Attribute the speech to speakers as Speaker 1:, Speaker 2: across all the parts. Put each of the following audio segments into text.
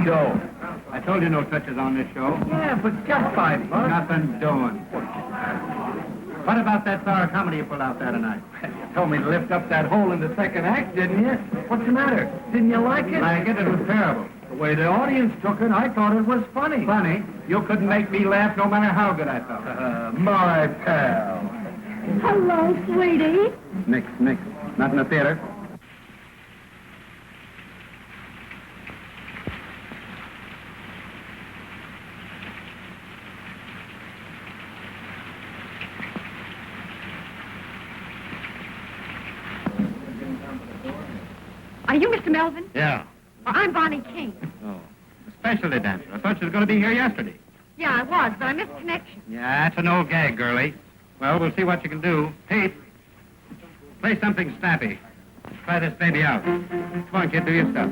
Speaker 1: dough.
Speaker 2: I told you no touches on this show.
Speaker 1: Yeah, but just $5.
Speaker 2: Nothing doing. What about that sour comedy you pulled out there tonight?
Speaker 1: You told me to lift up that hole in the second act, didn't you? What's the matter? Didn't you like it?
Speaker 2: Like it? It was terrible.
Speaker 1: The way the audience took it, I thought it was funny.
Speaker 2: Funny? You couldn't make me laugh no matter how good I felt.
Speaker 1: My pal.
Speaker 3: Hello, sweetie.
Speaker 2: Nix. Not in the theater.
Speaker 3: Are you Mr. Melvin?
Speaker 2: Yeah.
Speaker 3: Well, I'm Bonnie King.
Speaker 2: Oh. A specialty dancer. I thought she was going to be here yesterday.
Speaker 3: Yeah, I was, but I missed connection.
Speaker 2: Yeah, that's an old gag, girlie. Well, we'll see what you can do. Pete, play something snappy. Try this baby out. Come on, kid, do your stuff.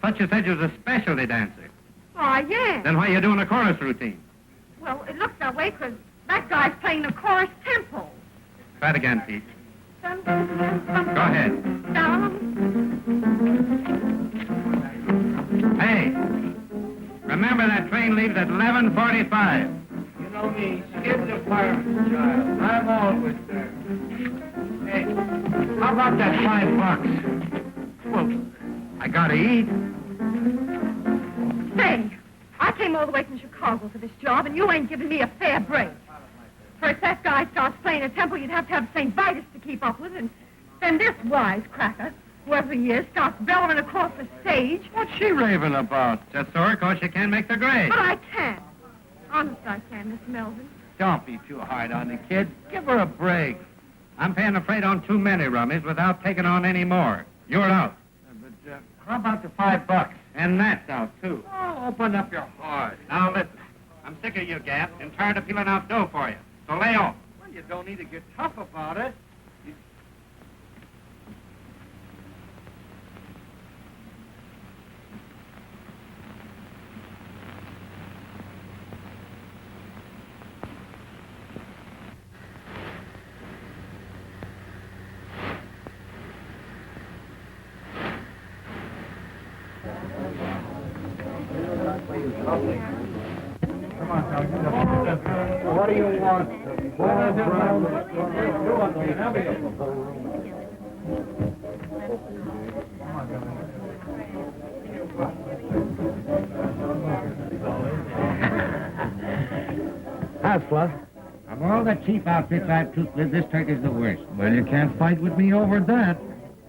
Speaker 2: Thought you said you was a specialty dancer.
Speaker 3: Oh, yeah.
Speaker 2: Then why are you doing a chorus routine?
Speaker 3: Well, it looks that way because that guy's playing the chorus tempo.
Speaker 2: Try it again, Pete.
Speaker 3: Go
Speaker 2: Go ahead. Hey, remember that train leaves at 11:45.
Speaker 1: You know me, skip the fireman's child. I'm always there. Hey, how about that $5?
Speaker 2: Well, I gotta eat.
Speaker 3: Say, I came all the way from Chicago for this job, and you ain't giving me a fair break. First, that guy starts playing a tempo you'd have to have St. Vitus to keep up with, and then this wisecracker, whoever he is, starts bellowing across the stage.
Speaker 2: What's she raving about? Just so her cause she can't make the grade.
Speaker 3: But I can't. Honest, I can, Miss Melvin.
Speaker 2: Don't be too hard on the kid. Give her a break. I'm paying the freight on too many rummies without taking on any more. You're out.
Speaker 1: But how about the $5?
Speaker 2: And that's out, too.
Speaker 1: Oh, open up your heart.
Speaker 2: Now, listen. I'm sick of you, Gap, and tired of peeling out dough for you. So lay off.
Speaker 1: Well, you don't need to get tough about it. What do you want?
Speaker 4: Hustler.
Speaker 2: Of all the cheap outfits I've toothed with, this turkey's the worst.
Speaker 4: Well, you can't fight with me over that.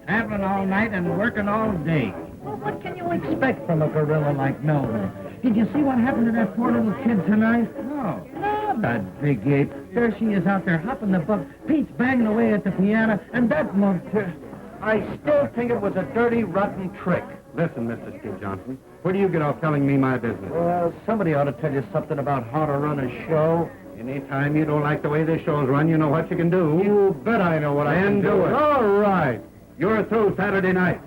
Speaker 2: Traveling all night and working all day.
Speaker 4: Well, what can you expect from a gorilla like Melvin? Did you see what happened to that poor little kid tonight?
Speaker 2: No.
Speaker 4: Oh, that big ape. There she is out there hopping the buck. Pete's banging away at the piano, and that mug...
Speaker 1: I still think it was a dirty, rotten trick.
Speaker 2: Listen, Mr. Steve Johnson, where do you get off telling me my business?
Speaker 4: Well, somebody ought to tell you something about how to run a show.
Speaker 2: Anytime you don't like the way this show's run, you know what you can do.
Speaker 4: You bet I know what I can do.
Speaker 2: All right. You're through Saturday night.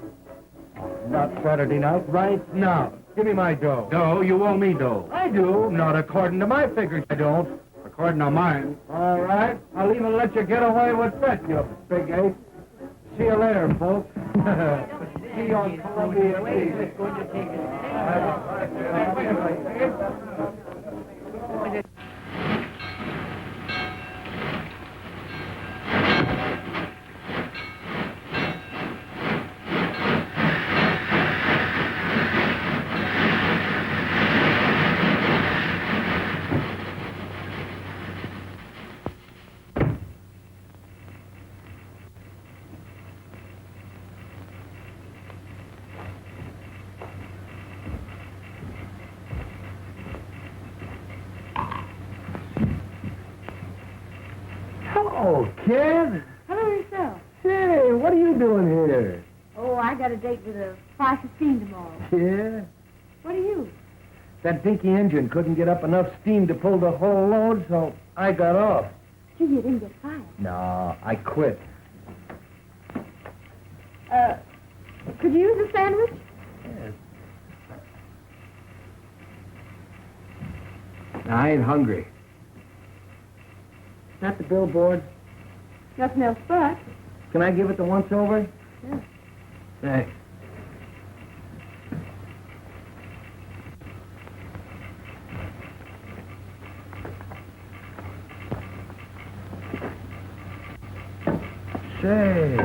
Speaker 4: Not Saturday night, right now. Give me my dough.
Speaker 2: Dough? You owe me dough.
Speaker 4: I do. Not according to my figures, I don't.
Speaker 2: According to mine.
Speaker 4: All right. I'll even let you get away with that, you big ape. See you later, folks. See you on Columbia Eve. Hello, kid.
Speaker 3: Hello yourself.
Speaker 4: Hey, what are you doing here?
Speaker 3: Oh, I got a date with a 5:15 tomorrow.
Speaker 4: Yeah?
Speaker 3: What are you?
Speaker 4: That dinky engine couldn't get up enough steam to pull the whole load, so I got off.
Speaker 3: Gee, you didn't get fired.
Speaker 4: No, I quit.
Speaker 3: Could you use a sandwich?
Speaker 4: Yes. I ain't hungry. That the billboard?
Speaker 3: Nothing else but.
Speaker 4: Can I give it the once-over?
Speaker 3: Sure.
Speaker 4: Thanks. Say.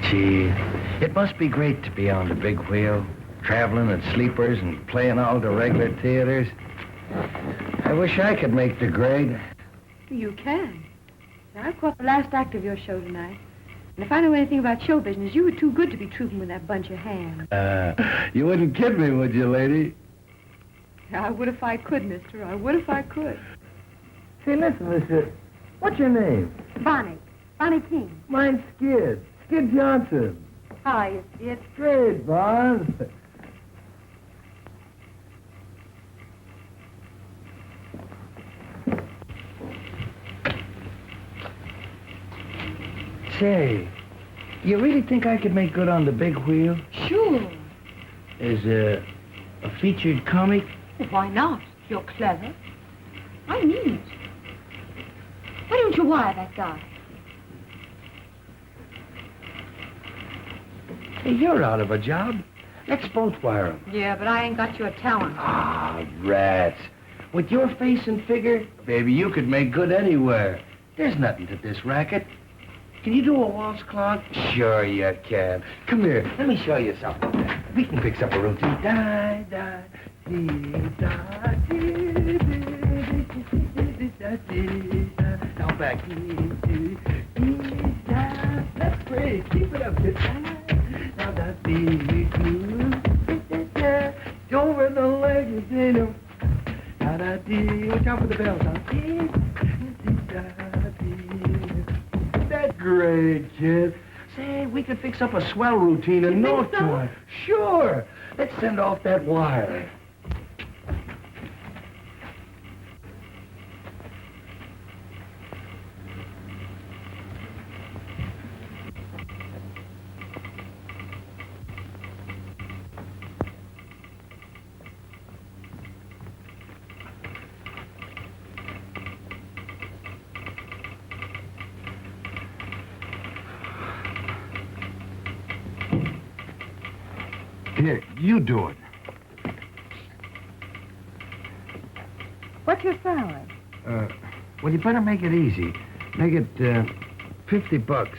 Speaker 4: Gee, it must be great to be on the big wheel, traveling in sleepers and playing all the regular theaters. I wish I could make the grade.
Speaker 5: You can. Now, I caught the last act of your show tonight. And if I know anything about show business, you were too good to be trooping with that bunch of hands.
Speaker 4: You wouldn't kid me, would you, lady?
Speaker 5: I would if I could, mister. I would if I could.
Speaker 4: Say, listen, mister. What's your name?
Speaker 5: Bonnie. Bonnie King.
Speaker 4: Mine's Skid. Skid Johnson.
Speaker 5: Hi, it's
Speaker 4: Great, boss. Say, you really think I could make good on the big wheel?
Speaker 5: Sure.
Speaker 4: As a featured comic?
Speaker 5: Well, why not? You're clever. I need it. Why don't you wire that guy?
Speaker 4: Hey, you're out of a job. Let's both wire him.
Speaker 5: Yeah, but I ain't got your talent.
Speaker 4: Ah, rats. With your face and figure, baby, you could make good anywhere. There's nothing to this racket. Can you do a waltz clock? Sure you can. Come here, let me show you something. We can fix up a routine. Da, da, dee, da, dee, dee, dee, da, dee, da. Now back. Dee, dee, dee, da. That's great. Keep it up. Now that dee, dee, da. Over the legs, you know. Da, da, dee. Watch out for the bells. Da, dee, dee, da, dee. That's great, kid. Say, we could fix up a swell routine in no time. Sure. Let's send off that wire. Here, you do it.
Speaker 3: What's your salary?
Speaker 4: Well, you better make it easy. Make it, $50.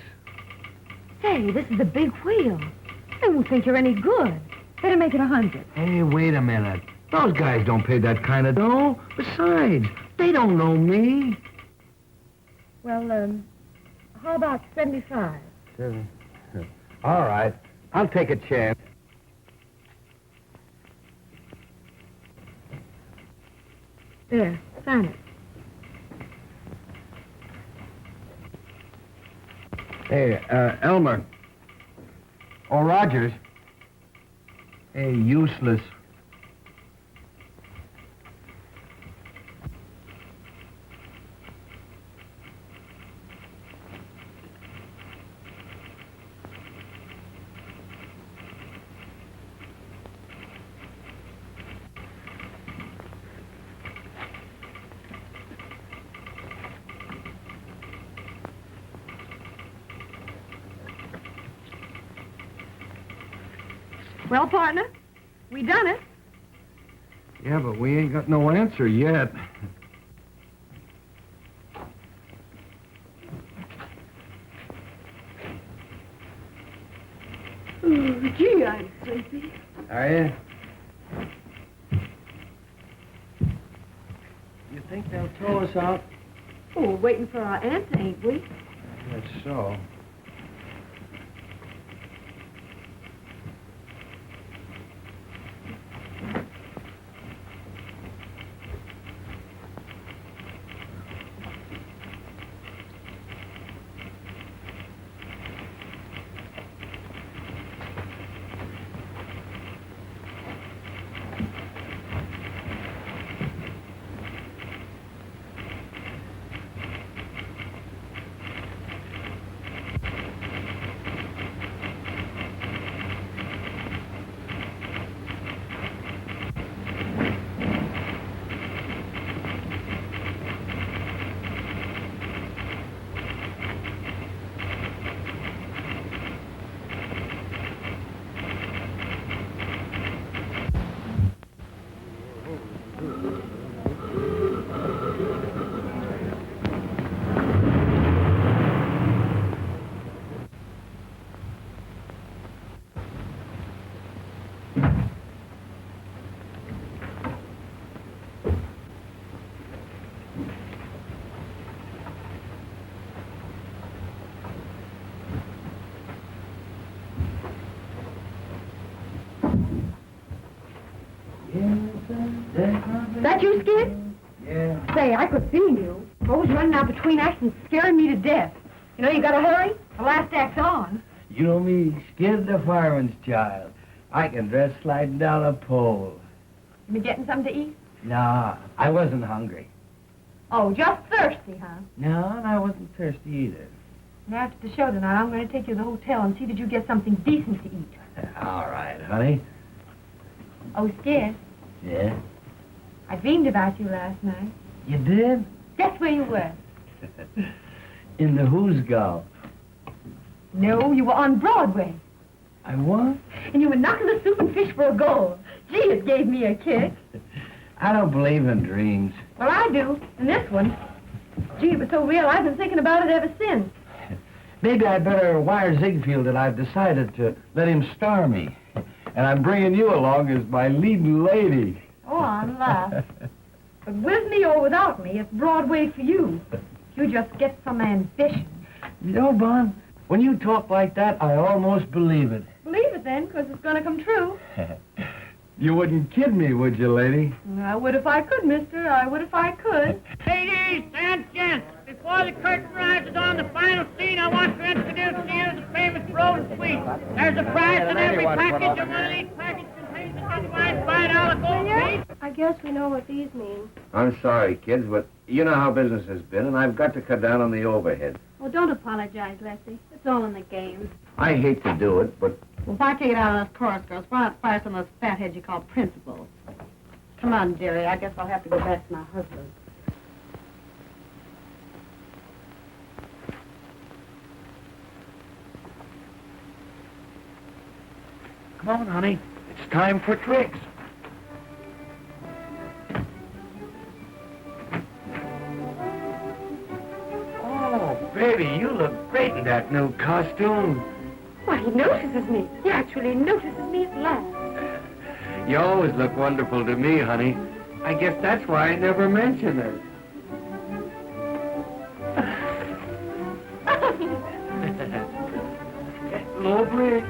Speaker 3: Say, this is a big wheel. They won't think you're any good. Better make it 100.
Speaker 4: Hey, wait a minute. Those guys don't pay that kind of dough. Besides, they don't know me.
Speaker 3: Well, how about 75?
Speaker 4: All right. I'll take a chance.
Speaker 3: There, sign it.
Speaker 4: Hey, Elmer. Or Rogers. Hey, useless.
Speaker 3: Well, partner, we done it.
Speaker 4: Yeah, but we ain't got no answer yet.
Speaker 5: Oh, gee, I'm sleepy.
Speaker 4: Are you? You think they'll throw us out?
Speaker 5: Oh, we're waiting for our answer, ain't we?
Speaker 4: That's so.
Speaker 3: That you, Skid?
Speaker 4: Yeah.
Speaker 3: Say, I could see you. Always running out between acts and scaring me to death. You know, you gotta hurry. The last act's on.
Speaker 4: You know me, Skid the fireman's child. I can dress sliding down a pole.
Speaker 3: You been getting something to eat?
Speaker 4: Nah, I wasn't hungry.
Speaker 3: Oh, just thirsty, huh?
Speaker 4: No, and I wasn't thirsty either.
Speaker 3: And after the show tonight, I'm going to take you to the hotel and see that you get something decent to eat.
Speaker 4: All right, honey.
Speaker 3: Oh, Skid,
Speaker 4: Yeah?
Speaker 3: I dreamed about you last night.
Speaker 4: You did?
Speaker 3: Guess where you were?
Speaker 4: In the Who's Golf.
Speaker 3: No, you were on Broadway.
Speaker 4: I what?
Speaker 3: And you were knocking the soup and fish for a goal. Gee, it gave me a kick.
Speaker 4: I don't believe in dreams.
Speaker 3: Well, I do. And this one. Gee, it was so real, I've been thinking about it ever since.
Speaker 4: Maybe I'd better wire Ziegfeld that I've decided to let him star me. And I'm bringing you along as my leading lady.
Speaker 3: Oh, I'm laugh. But with me or without me, it's Broadway for you. You just get some ambition.
Speaker 4: You know, Bon, when you talk like that, I almost believe it.
Speaker 3: Believe it then, because it's going to come true.
Speaker 4: You wouldn't kid me, would you, lady?
Speaker 3: I would if I could, mister. I would if I could.
Speaker 1: Ladies and gents, before the curtain rises on the final scene, I want to introduce to you the famous Road Suite. There's a prize in every package, and one of these packages contains a genuine $5 gold piece.
Speaker 6: I guess we know what these mean.
Speaker 7: I'm sorry, kids, but you know how business has been, and I've got to cut down on the overhead.
Speaker 6: Well, don't apologize, Leslie. It's all in the game.
Speaker 7: I hate to do it, but
Speaker 8: Well, if I take it out of those chorus girls, why not fire some of those fatheads you call principals? Come on, dearie. I guess I'll have to go back to my husband.
Speaker 4: Come on, honey. It's time for tricks. Oh, baby, you look great in that new costume.
Speaker 3: Why, he notices me. He actually notices me at last.
Speaker 4: You always look wonderful to me, honey. I guess that's why I never mention it. Low bridge.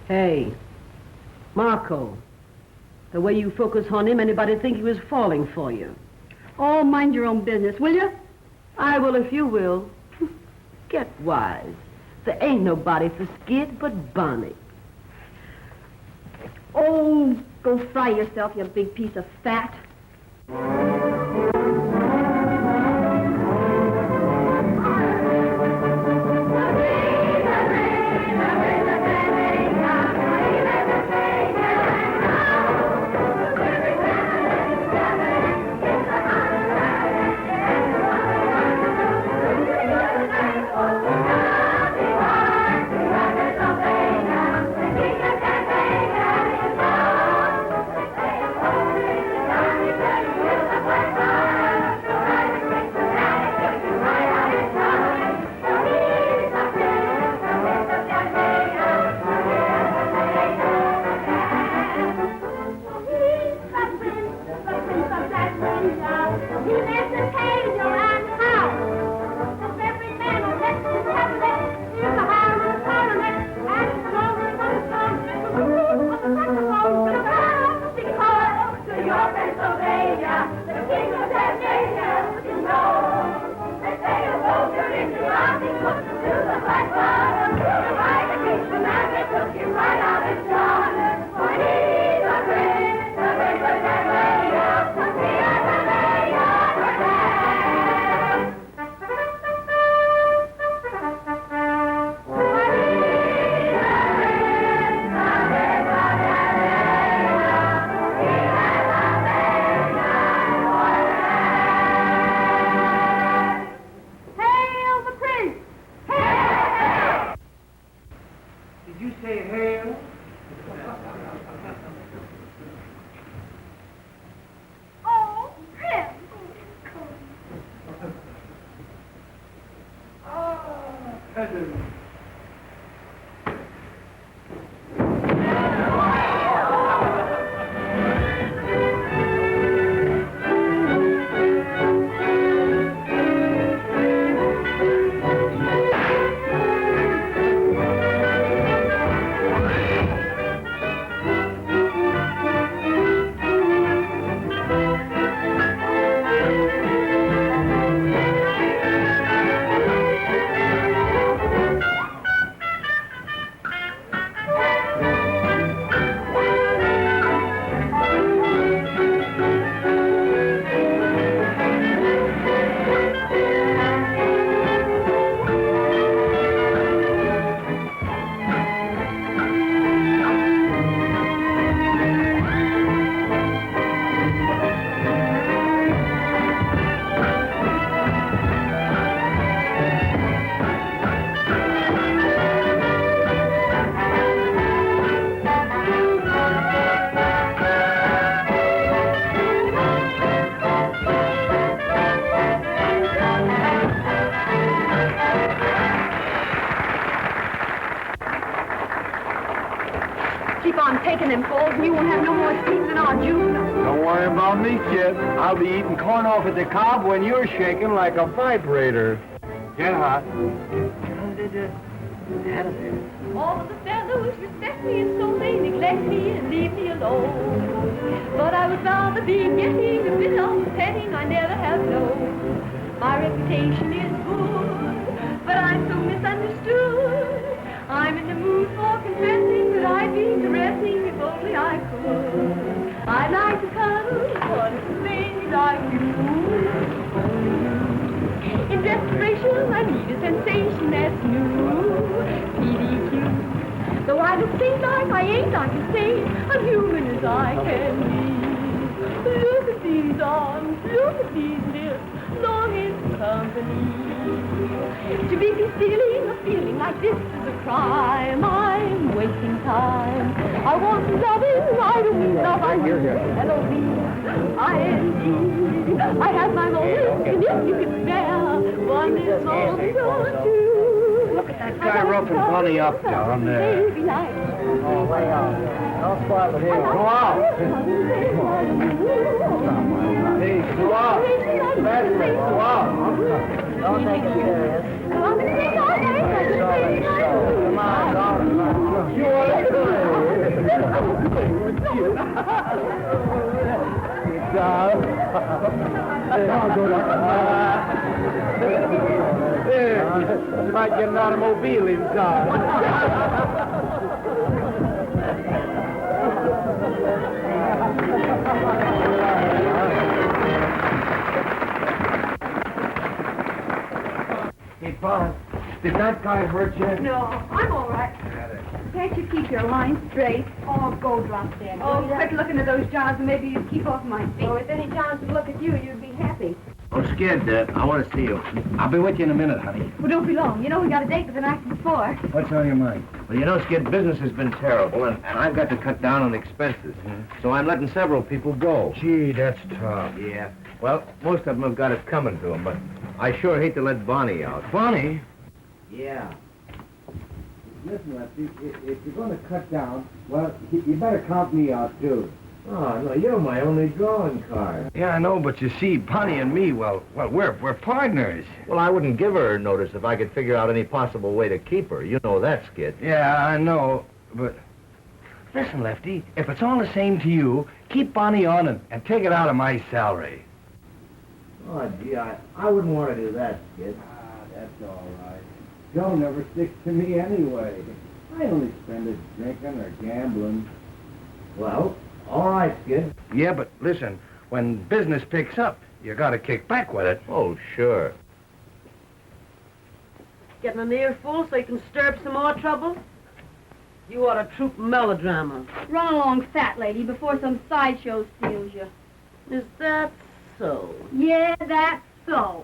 Speaker 9: Hey, Marco, the way you focus on him, anybody think he was falling for you?
Speaker 8: Oh, mind your own business, will you?
Speaker 9: I will if you will. Get wise. There ain't nobody for Skid but Bonnie.
Speaker 8: Oh, go fry yourself, you big piece of fat.
Speaker 3: Keep on taking them falls, and you won't have no more steams in our juice.
Speaker 7: Don't worry about me, kid. I'll be eating corn off at the cob when you're shaking like a vibrator. Get hot.
Speaker 3: All of the fellows respect me, and so they neglect me and leave me alone. But I would rather be getting a bit of petting I never have known. My reputation is good, but I'm so misunderstood. I'm in the mood for confessing that I'd be caressing if only I could. I'd like to cuddle one lady like you. In desperation, I need a sensation that's new. PDQ. Though I don't think like I ain't, I can say I'm human as I can be. Look at these arms, look at these lips, longing for company. To be concealing a feeling like this is a crime. I'm wasting time. I want loving, I don't mean love, I mean L-O-V-I-N-D. I have my moments, and if you can spare one little moment or two.
Speaker 7: Look at that guy roughing Bunny up down there. Oh, way out. Don't spoil it here. Go out. Hey, go out. That's right. Go out. Don't take it serious. Come on, darling. You want you might get an automobile inside. Hey, Paul, did that guy hurt you?
Speaker 3: No, I'm all right.
Speaker 5: Can't you keep your line straight?
Speaker 3: Oh, go drop dead.
Speaker 5: Oh, quit looking at those jars and maybe you'd keep off my feet.
Speaker 3: Oh, if any chance to look at you, you'd be happy.
Speaker 7: I'm scared, Dad. I want to see you. I'll be with you in a minute, honey.
Speaker 5: Well, don't be long. You know we got a date with the night before.
Speaker 4: What's on your mind?
Speaker 7: Well, you know, Skid, business has been terrible, and I've got to cut down on expenses. So I'm letting several people go.
Speaker 4: Gee, that's tough.
Speaker 7: Yeah. Well, most of them have got it coming to them, but I sure hate to let Bonnie out.
Speaker 4: Bonnie?
Speaker 7: Yeah.
Speaker 4: Listen, Lefty, if you're going to cut down, well, you better count me out, too.
Speaker 7: Oh, no, you're my only drawing card.
Speaker 4: Yeah, I know, but you see, Bonnie and me, well, we're partners.
Speaker 7: Well, I wouldn't give her a notice if I could figure out any possible way to keep her. You know that, Skid.
Speaker 4: Yeah, I know, but... Listen, Lefty, if it's all the same to you, keep Bonnie on and take it out of my salary.
Speaker 7: Oh, gee, I wouldn't want to do that, Skid.
Speaker 4: That's all right. Joe never sticks to me anyway. I only spend it drinking or gambling.
Speaker 7: Well, all right, Skid.
Speaker 4: Yeah, but listen, when business picks up, you gotta kick back with it.
Speaker 7: Oh, sure.
Speaker 9: Getting an earful so you can stir up some more trouble? You ought to troop melodrama.
Speaker 6: Run along, fat lady, before some sideshow steals you.
Speaker 9: Is that so?
Speaker 6: Yeah, that's so.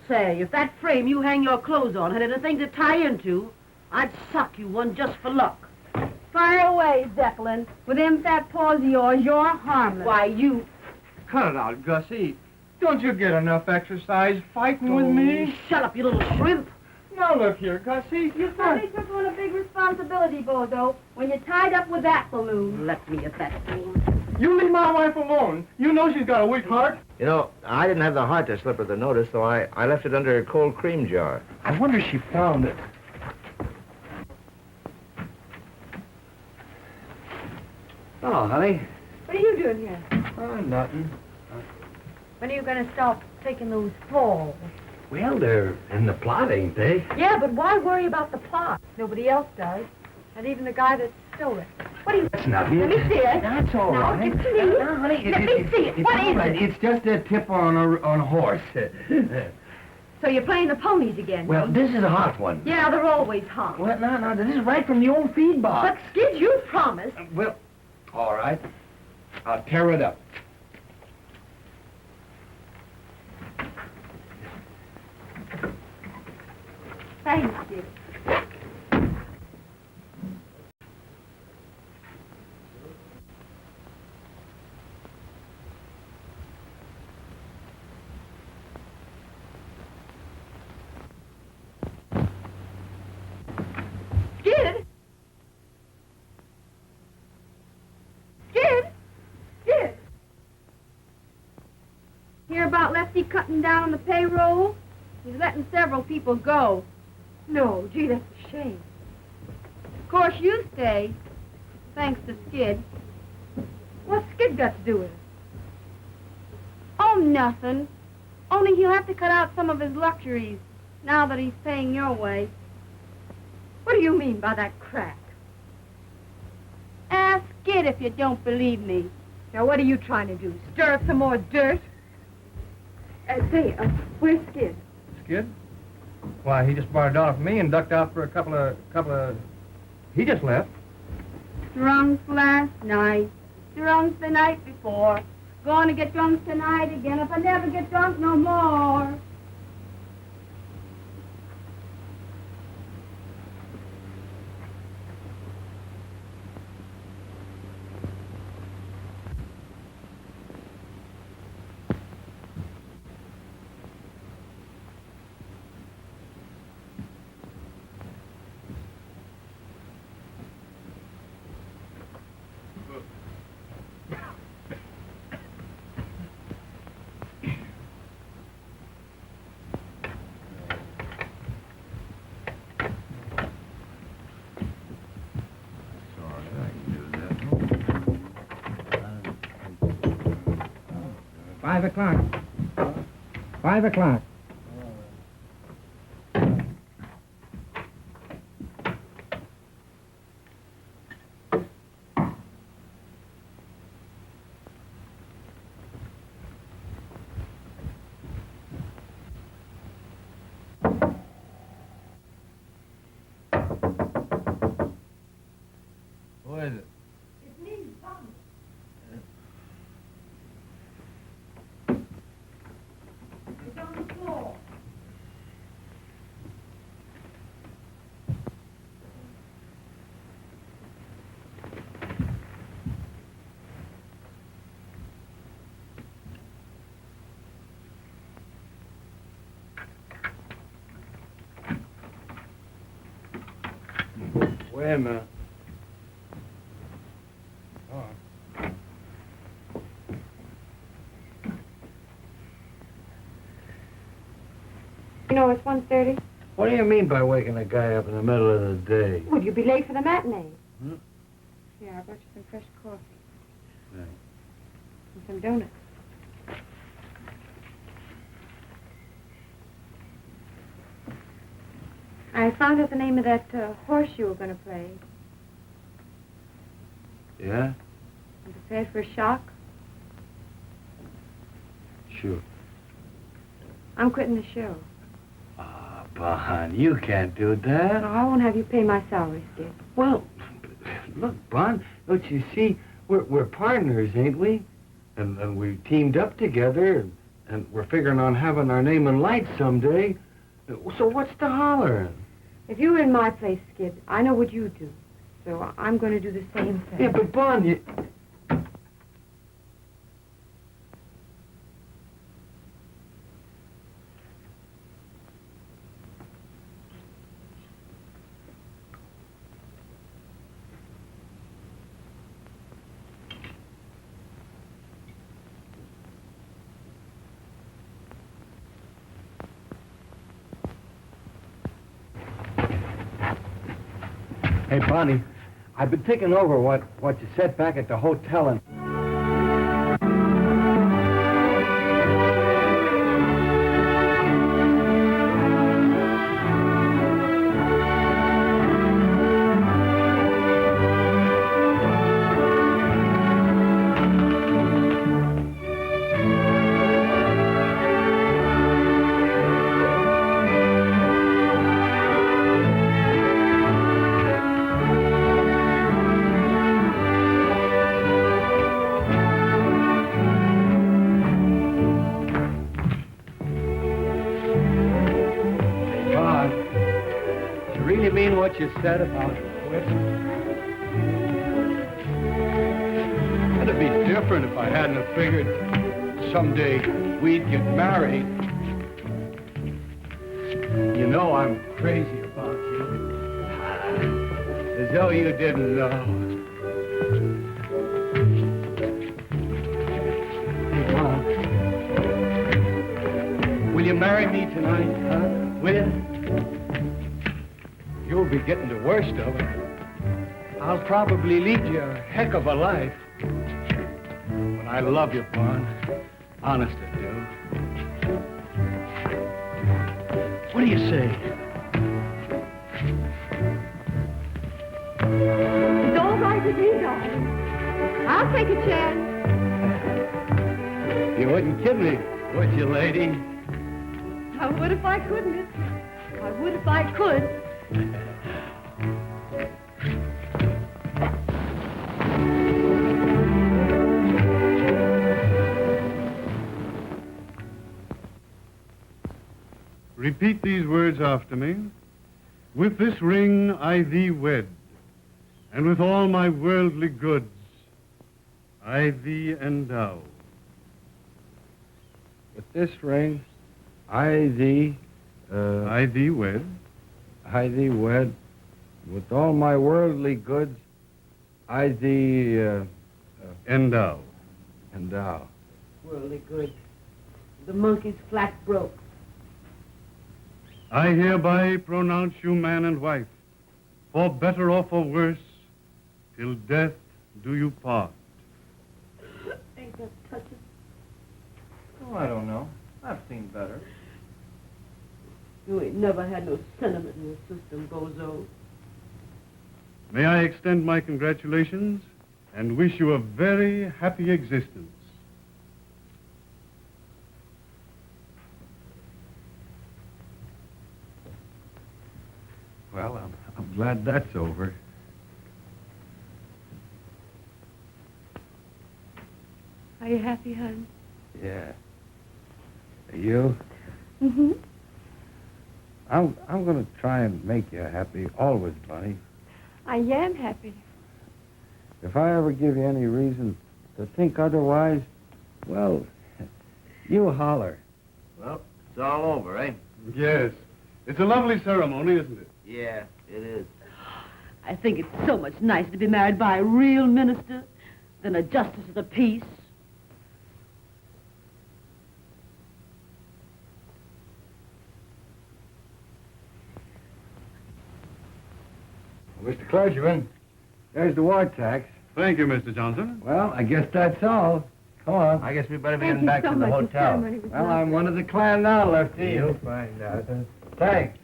Speaker 9: Say, if that frame you hang your clothes on had anything to tie into, I'd sock you one just for luck.
Speaker 6: Fire away, Zeppelin. With them fat paws of yours, you're harmless.
Speaker 9: Why, you...
Speaker 10: Cut it out, Gussie. Don't you get enough exercise fighting with me?
Speaker 9: Shut up, you little shrimp.
Speaker 7: Now look here, Gussie.
Speaker 6: You finally took on a big responsibility, Bozo, when you tied up with that balloon.
Speaker 9: Let me at that fool.
Speaker 7: You leave my wife alone. You know she's got a weak heart.
Speaker 10: You know, I didn't have the heart to slip her the notice, so I left it under a cold cream jar.
Speaker 7: I wonder if she found it.
Speaker 4: Oh, honey.
Speaker 5: What are you doing here?
Speaker 7: Oh, nothing.
Speaker 5: When are you going to stop taking those falls?
Speaker 4: Well, they're in the plot, ain't they?
Speaker 5: Yeah, but why worry about the plot? Nobody else does. Not even the guy that stole it. What do you...
Speaker 4: That's nothing.
Speaker 5: Let me see it.
Speaker 7: That's all
Speaker 5: No,
Speaker 7: right.
Speaker 5: give it to me.
Speaker 7: No, honey,
Speaker 5: Let me see it.
Speaker 7: It's
Speaker 5: What
Speaker 7: all
Speaker 5: is
Speaker 7: right.
Speaker 5: it?
Speaker 7: It's just a tip on a horse.
Speaker 5: So you're playing the ponies again?
Speaker 4: Well, this is a hot one.
Speaker 5: Yeah, they're always hot.
Speaker 7: Well, no, this is right from the old feed box.
Speaker 5: But, Skid, you promised.
Speaker 7: Well, all right. I'll tear it up.
Speaker 5: Thanks, Skid. Skid? Skid? Skid?
Speaker 6: Hear about Lefty cutting down on the payroll? He's letting several people go.
Speaker 5: No, gee, that's a shame.
Speaker 6: Of course, you stay, thanks to Skid.
Speaker 5: What's Skid got to do with it?
Speaker 6: Oh, nothing. Only he'll have to cut out some of his luxuries now that he's paying your way.
Speaker 5: What do you mean by that crack?
Speaker 6: Ask Skid if you don't believe me.
Speaker 5: Now, what are you trying to do? Stir up some more dirt? Say, where's Skid?
Speaker 7: Skid? Why, he just borrowed a dollar from me and ducked out for a couple of... He just left.
Speaker 6: Drunk last night. Drunk the night before. Going to get drunk tonight again if I never get drunk no more.
Speaker 2: $5. 5 o'clock.
Speaker 7: Who is it?
Speaker 5: It's me, Bobby. It's on the floor.
Speaker 7: Wait a minute. Oh.
Speaker 5: You know, it's 1:30.
Speaker 4: What do you mean by waking a guy up in the middle of the day?
Speaker 5: Would you be late for the matinee?
Speaker 4: Hmm?
Speaker 5: Yeah, I brought you some fresh coffee.
Speaker 4: Thanks.
Speaker 5: And some donuts. I found out the name of that horse you were going to play.
Speaker 4: Yeah?
Speaker 5: I'm prepared for a shock.
Speaker 4: Sure.
Speaker 5: I'm quitting the show.
Speaker 4: Ah, Bon, you can't do that.
Speaker 5: No, I won't have you pay my salary, Skid.
Speaker 4: Well, look, Bon, don't you see? We're partners, ain't we? And we teamed up together, and we're figuring on having our name in lights someday. So what's the holler?
Speaker 5: If you were in my place, Skid, I know what you do. So I'm going to do the same thing.
Speaker 4: Yeah, but Bon, you...
Speaker 7: Hey, Bonnie, I've been thinking over what you said back at the hotel and... What you said about quitting. It'd be different if I hadn't have figured someday we'd get married. You know I'm crazy about you. As though you didn't know. Hey, Mom. Will you marry me tonight, huh? Will you? You'll be getting the worst of it. I'll probably lead you a heck of a life. But I love you, Vaughn. Honest I do. What do you say?
Speaker 3: It's all right with me, darling. I'll take a chance.
Speaker 7: You wouldn't kid me, would you, lady?
Speaker 3: I would if I could, miss. I would if I could.
Speaker 11: Repeat these words after me. With this ring I thee wed, and with all my worldly goods I thee endow.
Speaker 7: With this ring, I thee
Speaker 11: wed.
Speaker 7: I thee wed. With all my worldly goods, I thee
Speaker 11: endow.
Speaker 7: Endow.
Speaker 9: Worldly good. The monkey's flat broke.
Speaker 11: I hereby pronounce you man and wife, for better or for worse, till death do you part.
Speaker 9: Ain't that touching?
Speaker 10: Oh, I don't know. I've seen better.
Speaker 9: You ain't never had no sentiment in your system, Bozo.
Speaker 11: May I extend my congratulations and wish you a very happy existence.
Speaker 7: Well, I'm glad that's over.
Speaker 5: Are you happy, hon?
Speaker 7: Yeah. Are you?
Speaker 5: Mm-hmm.
Speaker 7: I'm going to try and make you happy always, Bunny.
Speaker 5: I am happy.
Speaker 7: If I ever give you any reason to think otherwise, well, you holler.
Speaker 10: Well, it's all over, eh?
Speaker 11: Yes. It's a lovely ceremony, isn't it?
Speaker 10: Yeah, it is.
Speaker 9: I think it's so much nicer to be married by a real minister than a justice of the peace.
Speaker 7: Mr. Clergyman, there's the war tax.
Speaker 11: Thank you, Mr. Johnson.
Speaker 7: Well, I guess that's all. Come on.
Speaker 10: I guess we better be
Speaker 5: Thank
Speaker 10: getting
Speaker 5: you
Speaker 10: back
Speaker 5: so
Speaker 10: to the
Speaker 5: much.
Speaker 10: hotel.
Speaker 7: Well, I'm one of the clan now, Lefty. You'll find out. Thanks.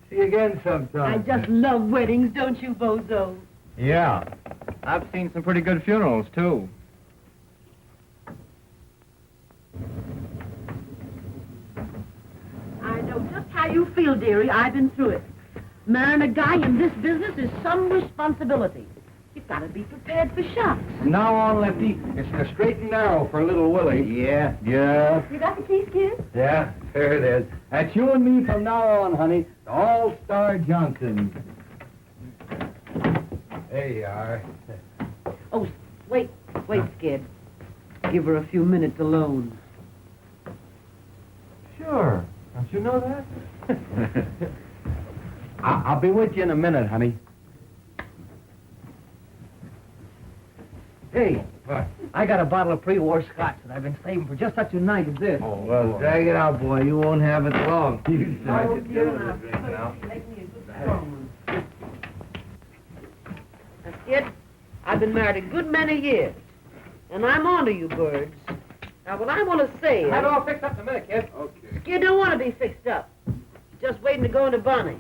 Speaker 7: See you again sometime.
Speaker 9: I just love weddings, don't you, Bozo?
Speaker 10: Yeah. I've seen some pretty good funerals, too.
Speaker 9: I know just how you feel, dearie. I've been through it. Marrying a guy in this business is some responsibility. You've got to be prepared for shocks.
Speaker 7: From now on, Lefty, it's the straight and narrow for little Willie. Yeah. Yeah.
Speaker 3: You got the keys, kid?
Speaker 7: Yeah, there it is. That's you and me from now on, honey. The All-Star Johnson. There you are.
Speaker 9: Oh, wait, Skid. Give her a few minutes alone.
Speaker 7: Sure. Don't you know that? I'll be with you in a minute, honey.
Speaker 12: Hey, I got a bottle of pre-war scotch that I've been saving for just such a night as this.
Speaker 10: Oh, well, drag it out, boy. You won't have it long. You
Speaker 9: Oh, dear, now. Make me a good strong one. Skid. I've been married a good many years. And I'm on to you, birds. Now, what I want to say is...
Speaker 12: Have it all fixed up in a minute, kid.
Speaker 11: Okay.
Speaker 9: Skid don't want to be fixed up. He's just waiting to go into Bonnie.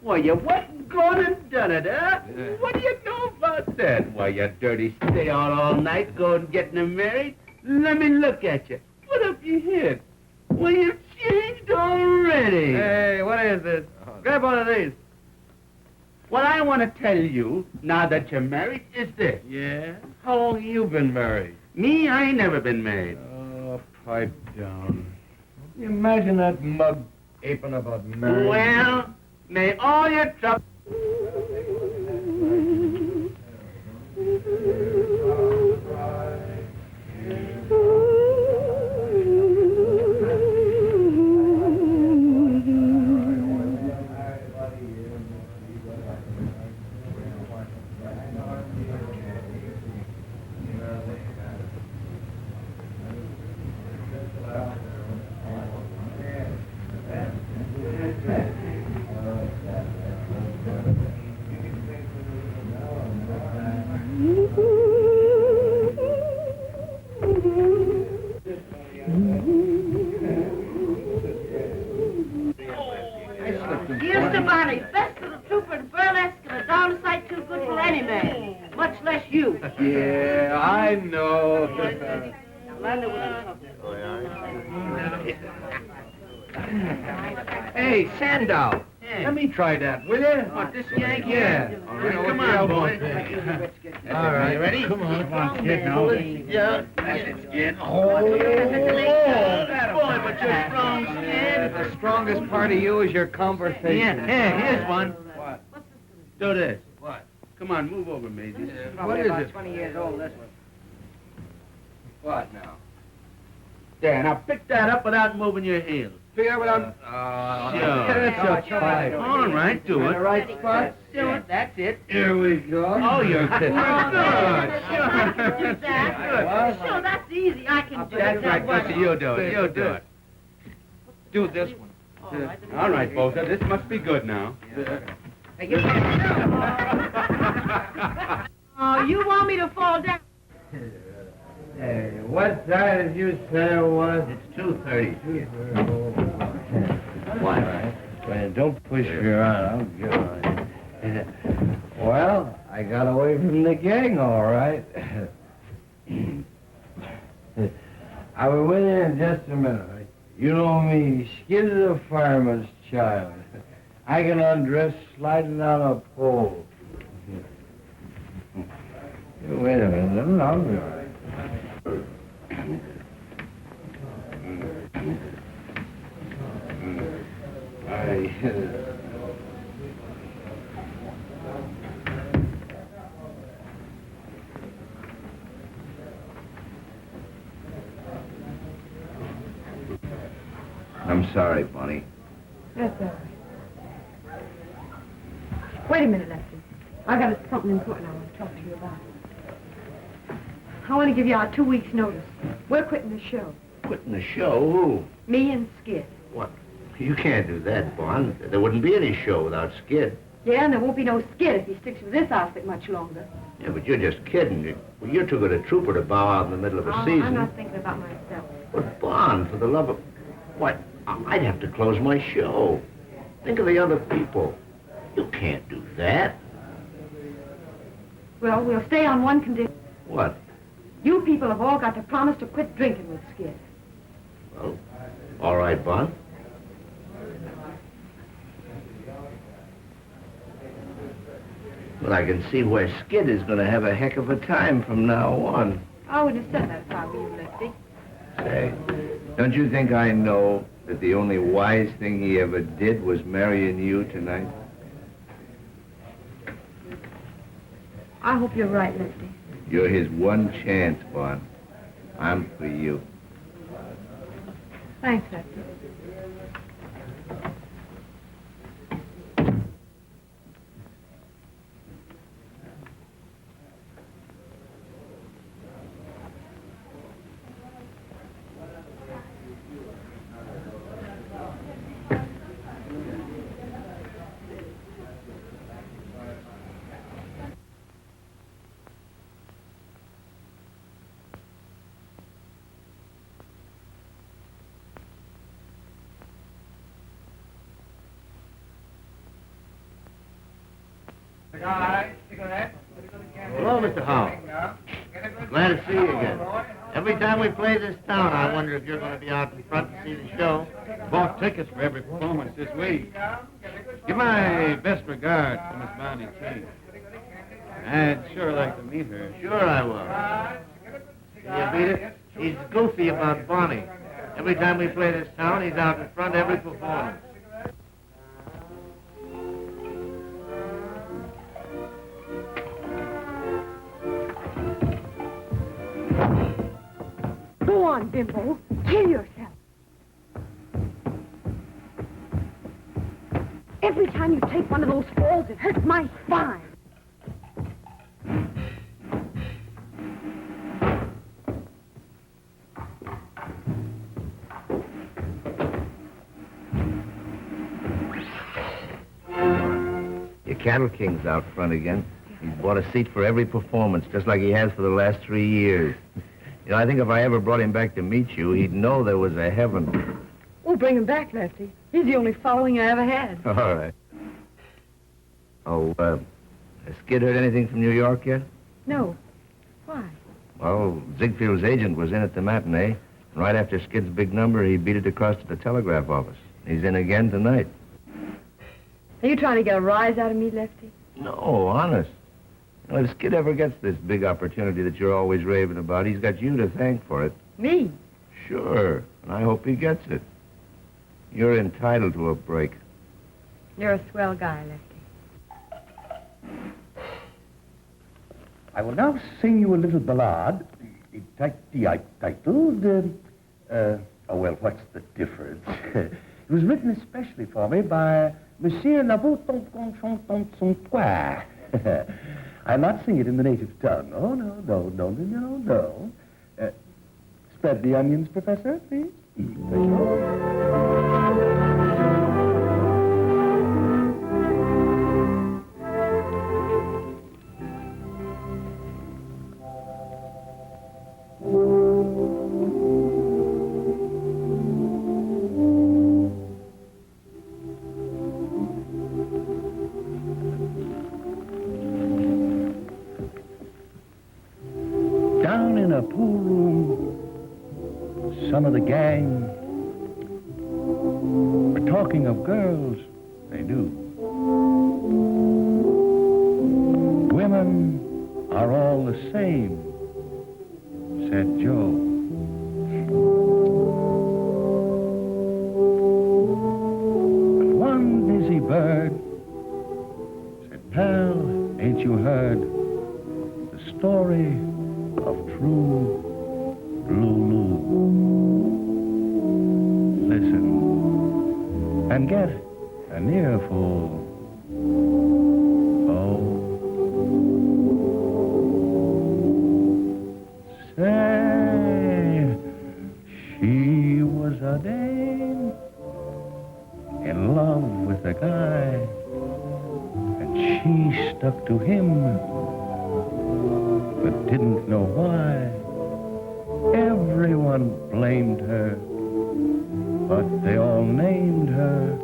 Speaker 4: Why, you wasn't gone and done it, huh? What do you know about that? Why, you dirty stay out all night going getting them married? Let me look at you. What up your head? Well, you've changed already.
Speaker 12: Hey, what is this? Grab one of these.
Speaker 4: What I want to tell you, now that you're married, is this.
Speaker 11: Yeah?
Speaker 4: How long have you been married? Me, I ain't never been married.
Speaker 11: Oh, pipe down. You imagine that mug aping about marriage.
Speaker 4: Well, may all your trouble...
Speaker 9: Here's to Bonnie, best of the trooper and burlesque and a darn sight too good for any man, much less you.
Speaker 4: Yeah, I know.
Speaker 9: Landa was
Speaker 4: Hey, Sandow. Let me try that, will you? What, this yank? Yeah. All right, come on, boy.
Speaker 11: All right.
Speaker 4: You ready?
Speaker 11: Come on, kid, now.
Speaker 4: Yeah. That's it, Skid.
Speaker 11: Oh,
Speaker 4: boy, but you're strong, Skid.
Speaker 12: The strongest part of you is your conversation.
Speaker 4: Yeah, here, here's one.
Speaker 12: What?
Speaker 4: Do this.
Speaker 12: What?
Speaker 4: Come on, move over, Maisie.
Speaker 12: What is it? 20 years old, this one. What now?
Speaker 4: There, now pick that up without moving your heels.
Speaker 12: Figure out what I'm...
Speaker 4: Sure.
Speaker 12: That's a five.
Speaker 4: All right, do it.
Speaker 12: The right spot?
Speaker 4: Do it. That's it.
Speaker 11: Here we go.
Speaker 4: Oh, you're good.
Speaker 9: I can do that. Sure, that's easy. I can do
Speaker 4: That's
Speaker 9: that.
Speaker 4: right, Buster. You do it. You do it.
Speaker 12: Do this one.
Speaker 4: All right, Bolter. This must be good now.
Speaker 9: Oh, you want me to fall down?
Speaker 11: Hey, what time did you say it was?
Speaker 4: It's 2:30.
Speaker 11: What? Well, don't push me around. I'll get on it. Well, I got away from the gang, all right. I'll be with you in just a minute. You know me, Skid is a fireman's child. I can undress sliding on a pole. Wait a minute, I'll be all right.
Speaker 4: I'm sorry, Bonnie.
Speaker 3: That's all right. Wait a minute, Lefty. I got something important I want to talk to you about. I want to give you our 2 weeks' notice. We're quitting the show.
Speaker 4: Quitting the show? Who?
Speaker 3: Me and Skid.
Speaker 4: What? You can't do that, Bon. There wouldn't be any show without Skid.
Speaker 3: Yeah, and there won't be no Skid if he sticks with this outfit much longer.
Speaker 4: Yeah, but you're just kidding. Well, you're too good a trooper to bow out in the middle of a season.
Speaker 3: I'm not thinking about myself.
Speaker 4: But, Bon, for the love of... What? I'd have to close my show. Think of the other people. You can't do that.
Speaker 3: Well, we'll stay on one condition.
Speaker 4: What?
Speaker 3: You people have all got to promise to quit drinking with Skid.
Speaker 4: Well, all right, Bon. Well, I can see where Skid is going to have a heck of a time from now on.
Speaker 3: I wouldn't have said that if I were you, Lefty.
Speaker 11: Say, don't you think I know that the only wise thing he ever did was marrying you tonight?
Speaker 3: I hope you're right, Lefty.
Speaker 11: You're his one chance, Bon. I'm for you.
Speaker 3: Thanks, Lefty.
Speaker 10: Hello, Mr. Howell. Glad to see you again. Every time we play this town, I wonder if you're going to be out in front to see the show.
Speaker 2: Bought tickets for every performance this week. Give my best regards to Miss Bonnie King. I'd sure like to meet her.
Speaker 10: Sure I will. Can you beat it? He's goofy about Bonnie. Every time we play this town, he's out in front every performance.
Speaker 3: Go on, Bimbo. Kill yourself. Every time you take one of those falls, it hurts my spine.
Speaker 10: Your Cattle King's out front again. He's bought a seat for every performance, just like he has for the last 3 years. You know, I think if I ever brought him back to meet you, he'd know there was a heaven.
Speaker 5: We'll bring him back, Lefty. He's the only following I ever had.
Speaker 10: All right. Oh, has Skid heard anything from New York yet?
Speaker 5: No. Why?
Speaker 10: Well, Ziegfield's agent was in at the matinee. Right after Skid's big number, he beat it across to the telegraph office. He's in again tonight.
Speaker 5: Are you trying to get a rise out of me, Lefty?
Speaker 10: No, honest. You know, if Skid ever gets this big opportunity that you're always raving about, he's got you to thank for it.
Speaker 5: Me?
Speaker 10: Sure, and I hope he gets it. You're entitled to a break.
Speaker 5: You're a swell guy, Lefty.
Speaker 13: I will now sing you a little ballad titled, oh, well, what's the difference? It was written especially for me by Monsieur Lavaux-Tonton-Tonton-Tonton. I'll not sing it in the native tongue. Oh, no. Spread the onions, Professor, please. Thank you. Down in a pool room, some of the gang were talking of girls they knew. Women are all the same, said Joe. But one busy bird said, pal, ain't you heard the story of true Lulu? Listen and get an earful. Oh, say, she was a dame in love with a guy, and she stuck to him, but didn't know why. Everyone blamed her, but they all named her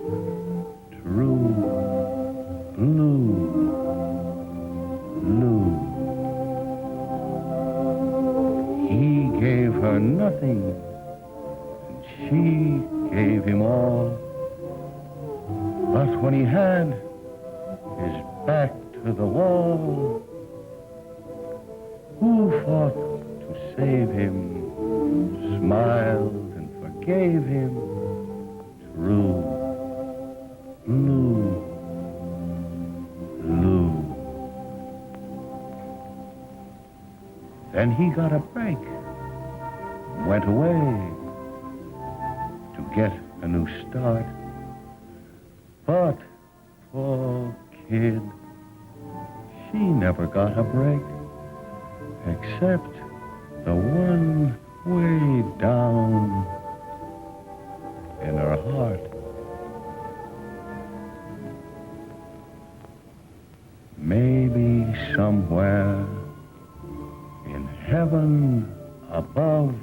Speaker 13: True Blue Lou. He gave her nothing, and she gave him all. But when he had his back to the wall, who fought to save him, smiled and forgave him? True Blue Lou. Then he got a break, went away to get a new start. But poor kid, she never got a break, except the one way down in her heart. Maybe somewhere in heaven above,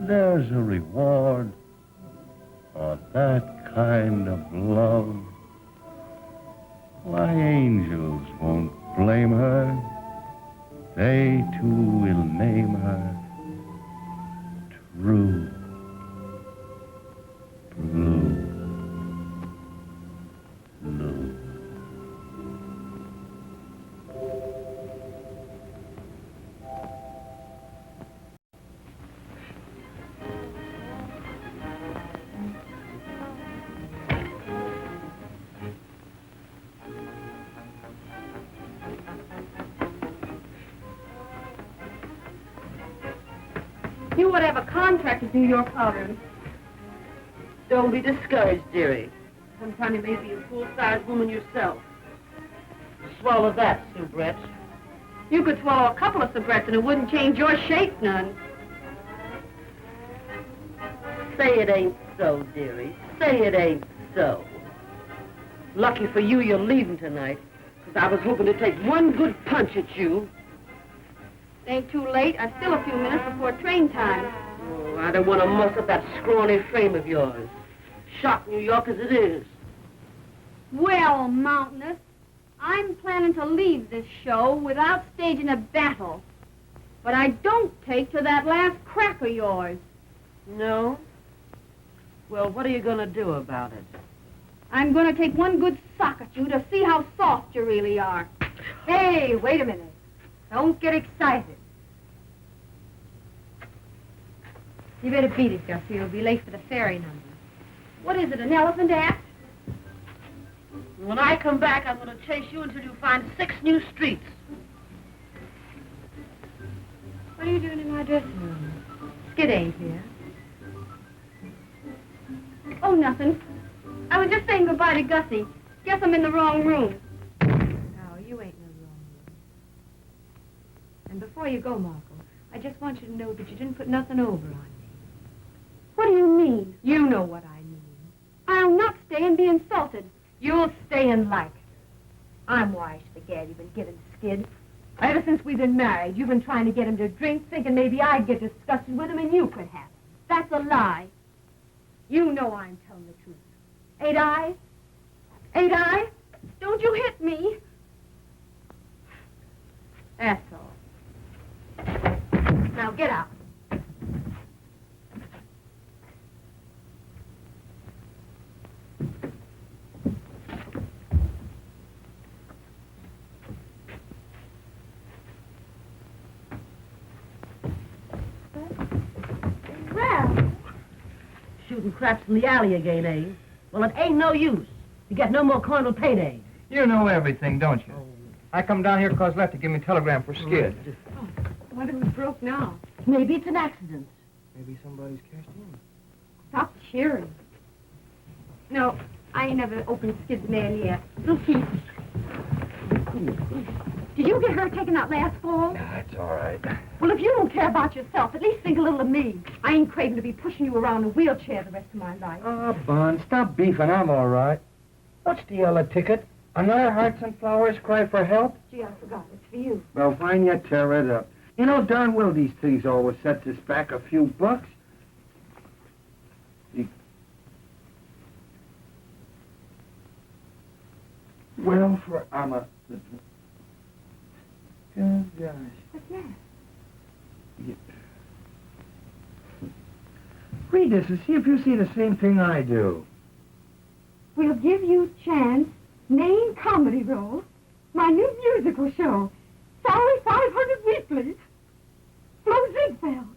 Speaker 13: there's a reward for that kind of love.
Speaker 11: Why, angels won't blame her. They too will name her True Blue.
Speaker 8: You would have a contract to do your powdering. Don't be discouraged, dearie. Sometime you may be a full-sized woman yourself. Swallow that, soubrette. You could swallow a couple of soubrettes and it wouldn't change your shape none. Say it ain't so, dearie. Say it ain't so. Lucky for you, you're leaving tonight, because I was hoping to take one good punch at you.
Speaker 6: Ain't too late. I've still a few minutes before train time.
Speaker 8: Oh, I don't want to muss up that scrawny frame of yours. Shock New York as it is.
Speaker 6: Well, Mountainous, I'm planning to leave this show without staging a battle. But I don't take to that last crack of yours.
Speaker 8: No? Well, what are you going to do about it?
Speaker 6: I'm going to take one good sock at you to see how soft you really are.
Speaker 3: Hey, wait a minute. Don't get excited. You better beat it, Gussie. You'll be late for the ferry number.
Speaker 6: What is it, an elephant act?
Speaker 8: When I come back, I'm going to chase you until you find 6 new streets.
Speaker 3: What are you doing in my dressing room? Skid ain't here.
Speaker 6: Oh, nothing. I was just saying goodbye to Gussie. Guess I'm in the wrong room.
Speaker 3: No, you ain't in the wrong room. And before you go, Marco, I just want you to know that you didn't put nothing over on me.
Speaker 6: What do you mean?
Speaker 3: You know what I mean.
Speaker 6: I'll not stay and be insulted.
Speaker 3: You'll stay and like it. I'm wise to the gad you've been giving Skid. Ever since we've been married, you've been trying to get him to drink, thinking maybe I'd get disgusted with him and you could have him.
Speaker 6: That's a lie.
Speaker 3: You know I'm telling the truth. Ain't I? Ain't I?
Speaker 6: Don't you hit me.
Speaker 3: That's all. Now get out.
Speaker 6: Well,
Speaker 9: Shooting craps in the alley again, eh? Well, it ain't no use. You get no more coin till payday.
Speaker 12: You know everything, don't you? I come down here because Lefty gave me a telegram for Skid.
Speaker 3: I wonder who's broke now.
Speaker 9: Maybe it's an accident.
Speaker 12: Maybe somebody's cashed in.
Speaker 3: Stop cheering. No, I ain't never opened Skid's mail yet. We'll see. Did you get her taken out last fall?
Speaker 4: That's all right.
Speaker 3: Well, if you don't care about yourself, at least think a little of me. I ain't craving to be pushing you around in a wheelchair the rest of my life.
Speaker 12: Oh, Bun, stop beefing. I'm all right. What's the yellow ticket? Another Hearts and Flowers cry for help?
Speaker 3: Gee, I forgot. It's for you.
Speaker 13: Well, fine, you tear it up. You know darn well these things always sets us back a few bucks. Well, for Amma. Oh, gosh.
Speaker 3: What's that?
Speaker 13: Read this and see if you see the same thing I do.
Speaker 3: We'll give you chance, main comedy role, my new musical show, salary 500 weekly, Flo Ziegfeld.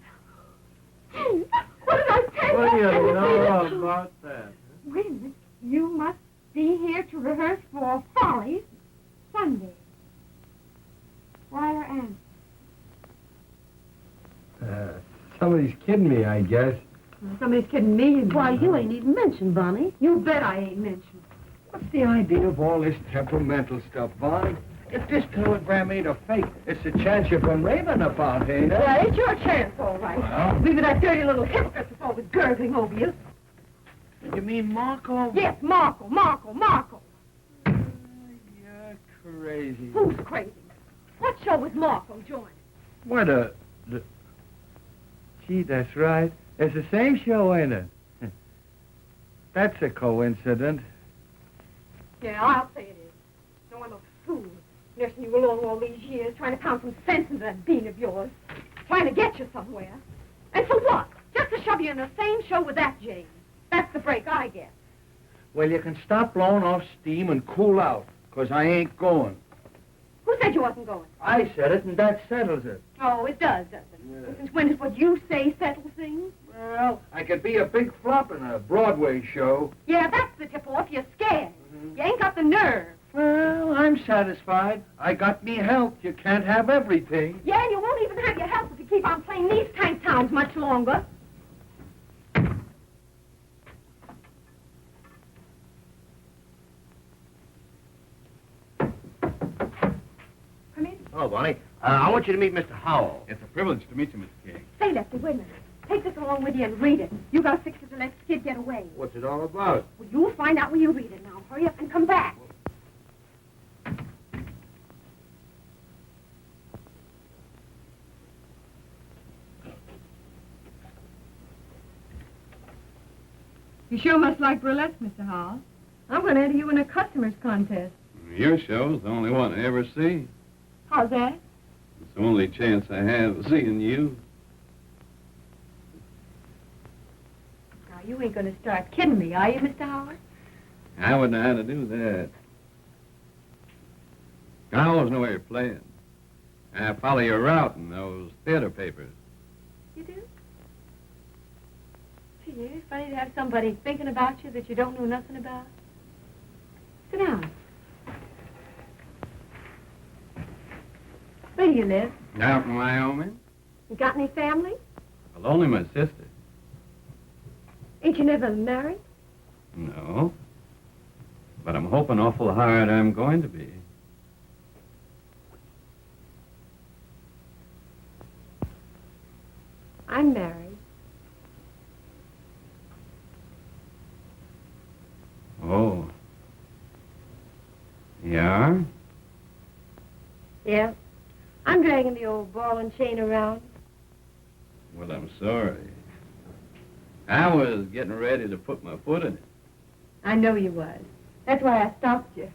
Speaker 3: Gee, what did I tell
Speaker 11: What do you
Speaker 3: you?
Speaker 11: know about that?
Speaker 3: Wait a minute. You must be here to rehearse for Follies Sunday. Wire Ann.
Speaker 13: Somebody's kidding me, I guess.
Speaker 3: Somebody's kidding me.
Speaker 9: Why, you ain't even mentioned, Bonnie.
Speaker 3: You bet I ain't mentioned.
Speaker 13: What's the idea of all this temperamental stuff, Bonnie? If this telegram ain't a fake, it's a chance you've been raving about, ain't it?
Speaker 3: Yeah, it's your chance, all right.
Speaker 13: Well?
Speaker 3: Leave it that dirty little hypocrite that's always gurgling over you.
Speaker 13: You mean Marco?
Speaker 3: Yes, Marco.
Speaker 13: You're crazy.
Speaker 3: Who's crazy? What show was Marco joining?
Speaker 13: What a... Gee, that's right. It's the same show, ain't it? That's a coincidence.
Speaker 3: Yeah, I'll say it is. Nursing you along all these years, trying to pound some sense into that bean of yours. Trying to get you somewhere. And for what? Just to shove you in the same show with that Jane. That's the break I get.
Speaker 12: Well, you can stop blowing off steam and cool out, 'cause I ain't going.
Speaker 3: Who said you wasn't going?
Speaker 12: I said it, and that settles it.
Speaker 3: Oh, it does, doesn't it? And since when does what you say settle things?
Speaker 12: Well, I could be a big flop in a Broadway show.
Speaker 3: Yeah, that's the tip-off. You're scared. You ain't got the nerve.
Speaker 12: Well, I'm satisfied. I got me health. You can't have everything.
Speaker 3: Yeah, and you won't even have your health if you keep on playing these tank towns much longer. Come in.
Speaker 10: Oh, Bonnie. I want you to meet Mr. Howell.
Speaker 2: It's a privilege to meet you, Mr. King.
Speaker 3: Say, Lefty, wait a minute. Take this along with you and read it. You gotta fix it to let Skid get away.
Speaker 10: What's it all about?
Speaker 3: Well, you'll find out when you read it now. Hurry up and come back. You sure must like burlesque, Mr. Hall. I'm going to enter you in a customer's contest.
Speaker 11: Your show's the only one I ever see.
Speaker 3: How's that?
Speaker 11: It's the only chance I have of seeing you.
Speaker 3: Now, you ain't going to start kidding me, are you, Mr. Howard?
Speaker 11: I wouldn't know how to do that. I always know where you're playing. I follow your route in those theater papers.
Speaker 3: You do? Gee, it's funny to have somebody thinking about you that you don't know nothing about. Sit down. Where do you live?
Speaker 11: Out in Wyoming?
Speaker 3: You got any family?
Speaker 11: Well, only my sister.
Speaker 3: Ain't you never married?
Speaker 11: No. But I'm hoping awful hard I'm going to be.
Speaker 3: I'm married.
Speaker 11: Oh. Yeah?
Speaker 3: Yeah. I'm dragging the old ball and chain around.
Speaker 11: Well, I'm sorry. I was getting ready to put my foot in it.
Speaker 3: I know you was. That's why I stopped you.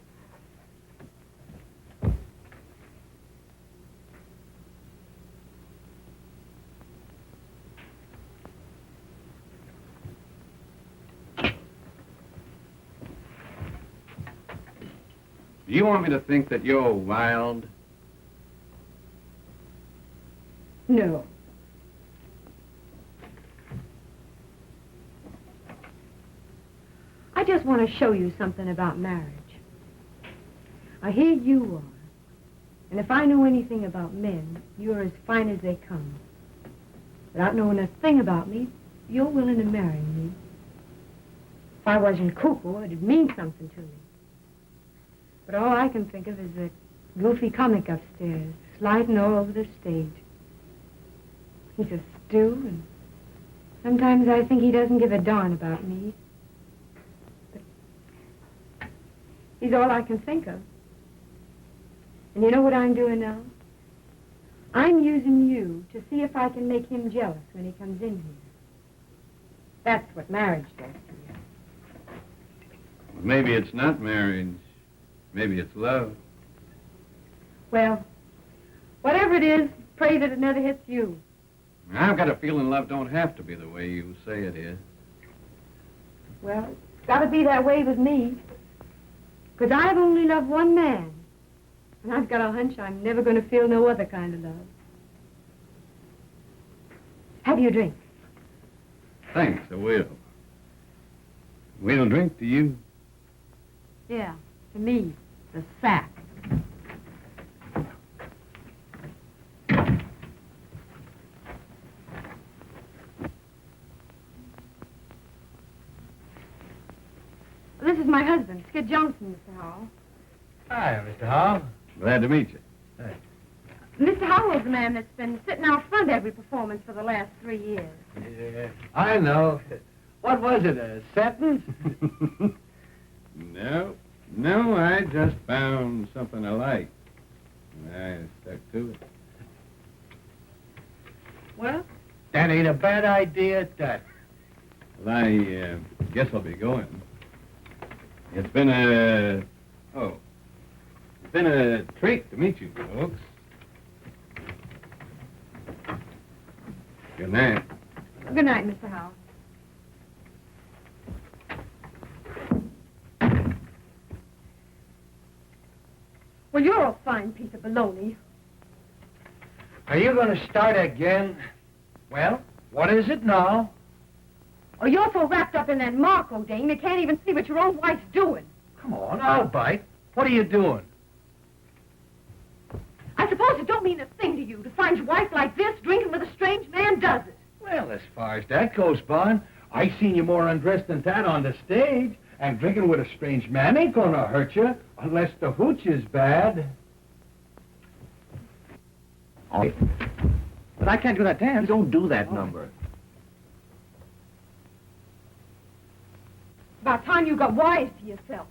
Speaker 11: Do you want me to think that you're wild?
Speaker 3: No. I just want to show you something about marriage. Here you are. And if I know anything about men, you're as fine as they come. Without knowing a thing about me, you're willing to marry me. If I wasn't cuckoo, it'd mean something to me. But all I can think of is the goofy comic upstairs, sliding all over the stage. He's a stew, and sometimes I think he doesn't give a darn about me. But he's all I can think of. And you know what I'm doing now? I'm using you to see if I can make him jealous when he comes in here. That's what marriage does to you.
Speaker 11: Well, maybe it's not marriage. Maybe it's love.
Speaker 3: Well, whatever it is, pray that it never hits you.
Speaker 11: I've got a feeling love don't have to be the way you say it is.
Speaker 3: Well, it's got to be that way with me. Because I've only loved one man. And I've got a hunch I'm never going to feel no other kind of love. Have you a drink?
Speaker 11: Thanks, I will. We'll drink to you.
Speaker 3: Yeah, to me, the sack. This is my husband, Skid Johnson, Mr. Howell.
Speaker 12: Hi, Mr. Howell.
Speaker 11: Glad to meet you.
Speaker 3: Mr. Howell's the man that's been sitting out front every performance for the last 3 years.
Speaker 12: Yeah, I know. What was it, a sentence?
Speaker 11: No, I just found something I like. And I stuck to it.
Speaker 3: Well?
Speaker 12: That ain't a bad idea at that.
Speaker 11: Well, I guess I'll be going. It's been a... Oh.
Speaker 7: It's been a treat to meet you folks. Good night.
Speaker 3: Good night, Mr. Howard. Well, you're a fine piece of baloney.
Speaker 12: Are you going to start again? Well, what is it now?
Speaker 3: Oh, you're so wrapped up in that Marco dame, you can't even see what your own wife's doing.
Speaker 12: Come on, I'll bite. What are you doing?
Speaker 3: I suppose it don't mean a thing to you to find your wife like this, drinking with a strange man, does it?
Speaker 12: Well, as far as that goes, Bon, I seen you more undressed than that on the stage. And drinking with a strange man ain't gonna hurt you, unless the hooch is bad.
Speaker 10: Oh.
Speaker 12: But I can't do that dance.
Speaker 10: You don't do that number.
Speaker 3: About time you got wise to yourself.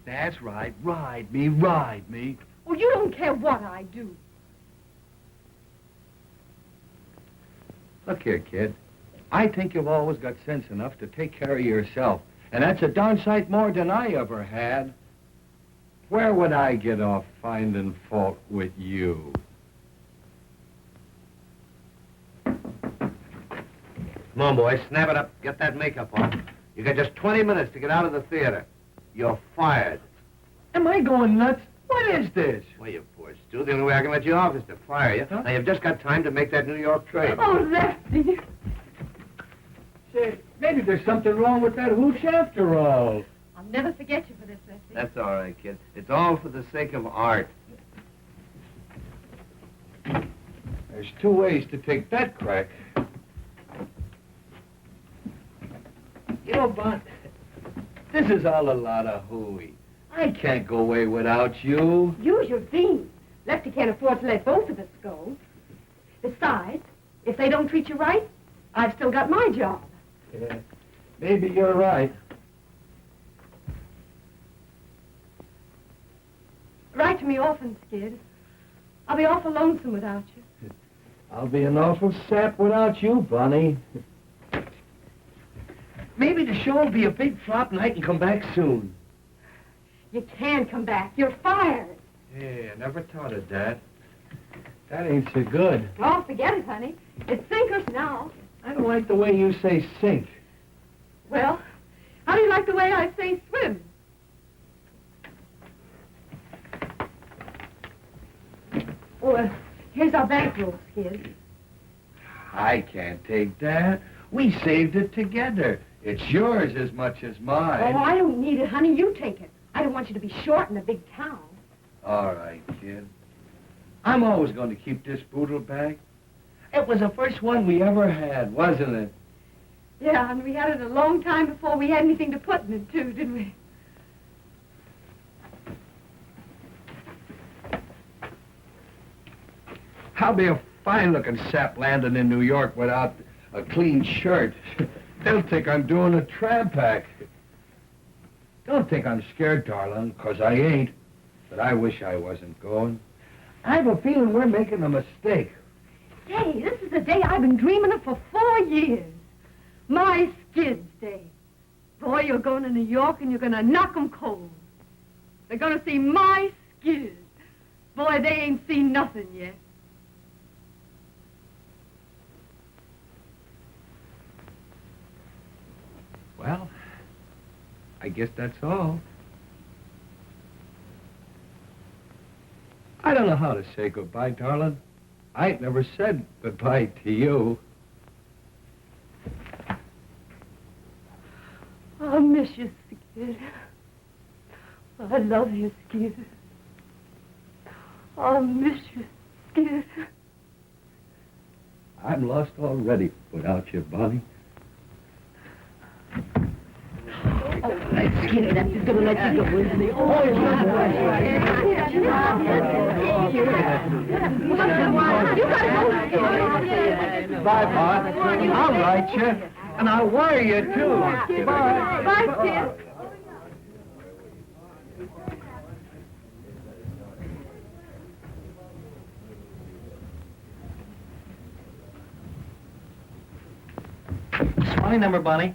Speaker 12: That's right. Ride me, ride me.
Speaker 3: Well, you don't care what I do.
Speaker 12: Look here, kid. I think you've always got sense enough to take care of yourself. And that's a darn sight more than I ever had. Where would I get off finding fault with you?
Speaker 10: Come on, boys, snap it up. Get that makeup on. You got just 20 minutes to get out of the theater. You're fired.
Speaker 12: Am I going nuts? What is this?
Speaker 10: Well, you poor Stu. The only way I can let you off is to fire you. Now, you've just got time to make that New York trade.
Speaker 3: Oh, Lefty.
Speaker 12: Say, maybe there's something wrong with that hooch after all.
Speaker 3: I'll never forget you for this, Lefty.
Speaker 10: That's all right, kid. It's all for the sake of art.
Speaker 12: There's two ways to take that crack. You know, Bon, this is all a lot of hooey. I can't go away without you.
Speaker 3: Use your beans. Lefty can't afford to let both of us go. Besides, if they don't treat you right, I've still got my job.
Speaker 12: Yeah, maybe you're right.
Speaker 3: Write to me often, Skid. I'll be awful lonesome without you.
Speaker 12: I'll be an awful sap without you, Bonnie. Maybe the show will be a big flop and I can come back soon.
Speaker 3: You can come back. You're fired.
Speaker 12: Yeah, I never thought of that. That ain't so good.
Speaker 3: Oh, forget it, honey. It's sinkers now.
Speaker 12: I don't like the way you say sink.
Speaker 3: Well, how do you like the way I say swim? Oh, here's our bankroll, Skid.
Speaker 12: I can't take that. We saved it together. It's yours as much as mine.
Speaker 3: Oh, I don't need it, honey. You take it. I don't want you to be short in a big town.
Speaker 12: All right, kid. I'm always going to keep this boodle bag. It was the first one we ever had, wasn't it?
Speaker 3: Yeah, and we had it a long time before we had anything to put in it, too, didn't we?
Speaker 12: I'll be a fine-looking sap landing in New York without a clean shirt. They'll think I'm doing a tramp act. Don't think I'm scared, darling, 'cause I ain't. But I wish I wasn't going. I have a feeling we're making a mistake.
Speaker 3: Say, this is the day I've been dreaming of for 4 years. My Skid's Day. Boy, you're going to New York and you're going to knock 'em cold. They're going to see my Skid. Boy, they ain't seen nothing yet.
Speaker 12: Well, I guess that's all. I don't know how to say goodbye, darling. I ain't never said goodbye to you.
Speaker 3: I'll miss you, Skid. I love you, Skid. I'll miss you, Skid.
Speaker 12: I'm lost already without you, Bonnie.
Speaker 9: Skid, that's just gonna let you go, isn't he? Oh, it's
Speaker 12: Bye, Bon. I'll write you, and I'll wire you, too. Bye.
Speaker 3: Bye, Skid.
Speaker 12: Spotting number, Bonnie.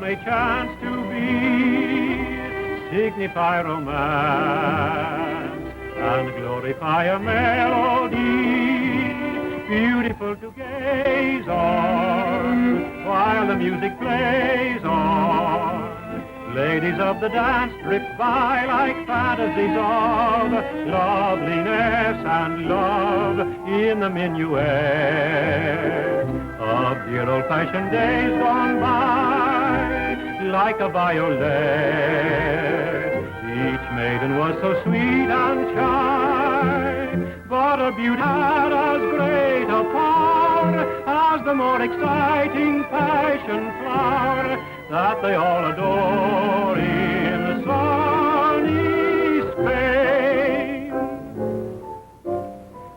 Speaker 14: may chance to be, signify romance and glorify a melody, beautiful to gaze on while the music plays on. Ladies of the dance drift by like fantasies of loveliness and love in the minuet of dear old-fashioned days gone by, like a violet. Each maiden was so sweet and shy, but her beauty had as great a power as the more exciting passion flower that they all adore in sunny Spain.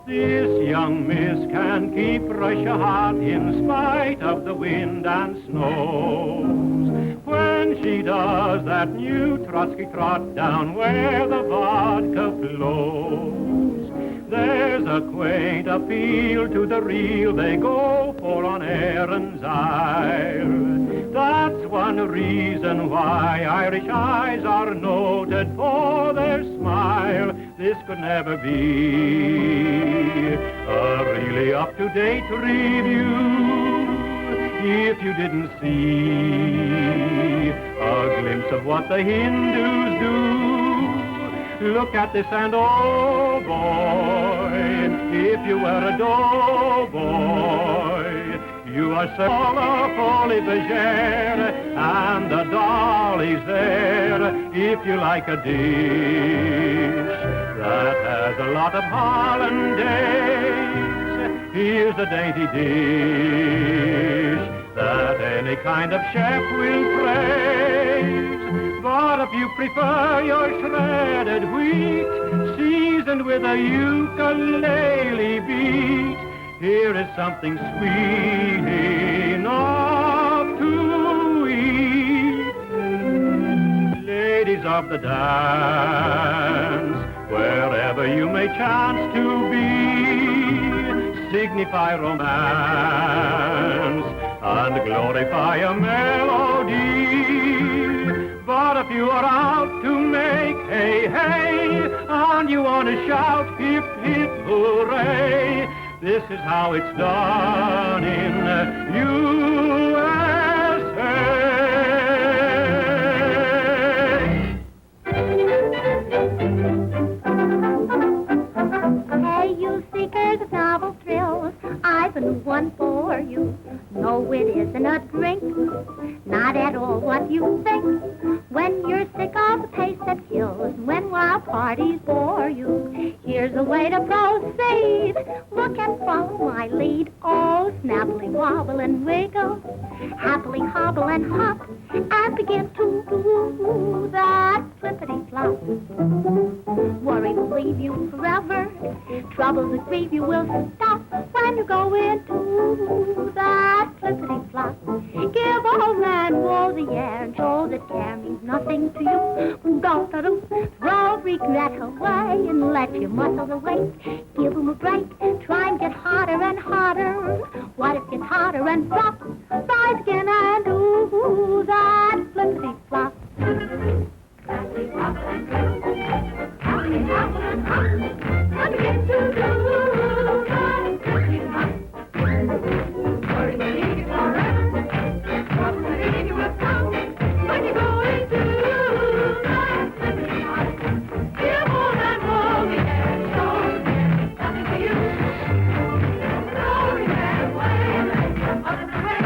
Speaker 14: This young miss can keep Russia hot in spite of the wind and snows. When she does that new Trotsky trot down where the vodka flows, there's a quaint appeal to the real they go for on Erin's Isle. That's one reason why Irish eyes are noted for their smile. This could never be a really up-to-date review if you didn't see a glimpse of what the Hindus do. Look at this and oh boy, if you were a doughboy, you are so folie bergère, and the dolly's there if you like a dish that has a lot of hollandaise. Here's a dainty dish that any kind of chef will praise. But if you prefer your shredded wheat seasoned with a ukulele beat, here is something sweet enough to eat. Ladies of the dance, wherever you may chance to be, signify romance and glorify a melody. But if you are out to make hey, hey, and you want to shout hip, hip, hooray, this is how it's done in USA.
Speaker 15: Hey, you seekers of novel thrills, I've been one for you. No, it isn't a drink, not at all what you think. When you're sick of the pace that kills, when wild parties bore you, here's a way to proceed. Look and follow my lead. Oh, snappily wobble and wiggle, happily hobble and hop, and begin to do that flippity-flop. Worry will leave you forever, troubles that grieve you will stop when you go into that flippity-flop. Give old man woe the air and show that care means nothing to you. Go throw regret away and let your muscles awake. Give 'em a break, try and get hotter and hotter. What if it gets hotter and flop? Rise again and do that flippity-flop. And begin to do that flippity-flop. Worry will leave you forever, trouble will leave you with come when you go into that flippity-flop. Give all that woe the air, show there's nothing for you. Glory that way, other way.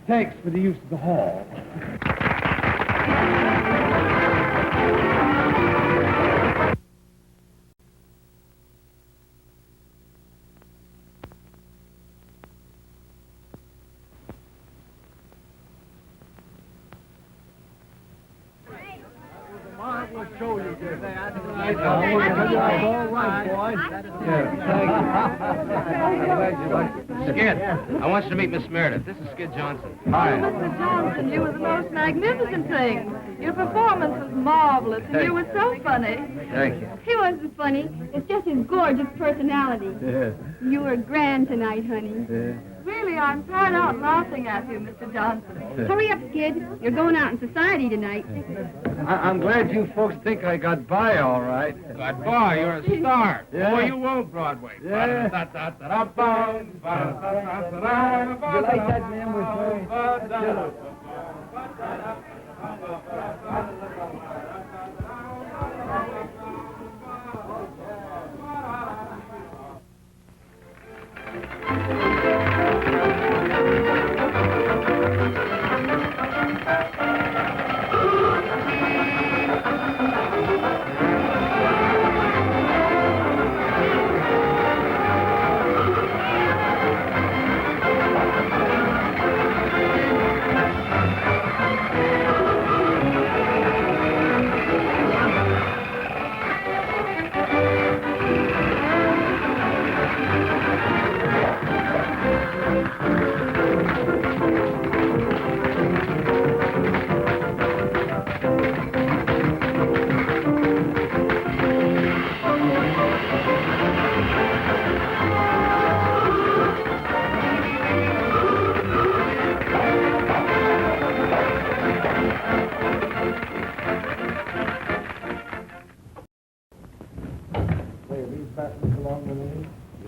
Speaker 7: Thanks for the use of the hall.
Speaker 12: Marvelous show you did.
Speaker 10: Skid, I want you to meet Miss Meredith. This is Skid Johnson.
Speaker 3: Hi. Mr. Johnson, you were the most magnificent thing. Your performance was marvelous, and you were so funny.
Speaker 10: Thank you.
Speaker 6: He wasn't funny. It's just his gorgeous personality.
Speaker 7: Yeah.
Speaker 6: You were grand tonight, honey.
Speaker 3: Really, I'm tired out laughing at you, Mr. Johnson.
Speaker 6: Hurry up, Skid. You're going out in society tonight.
Speaker 12: I'm glad you folks think I got by all right.
Speaker 2: Got by, you're a star.
Speaker 12: Yeah.
Speaker 2: Boy, you won't Broadway.
Speaker 12: Yeah.
Speaker 2: You
Speaker 12: You like that man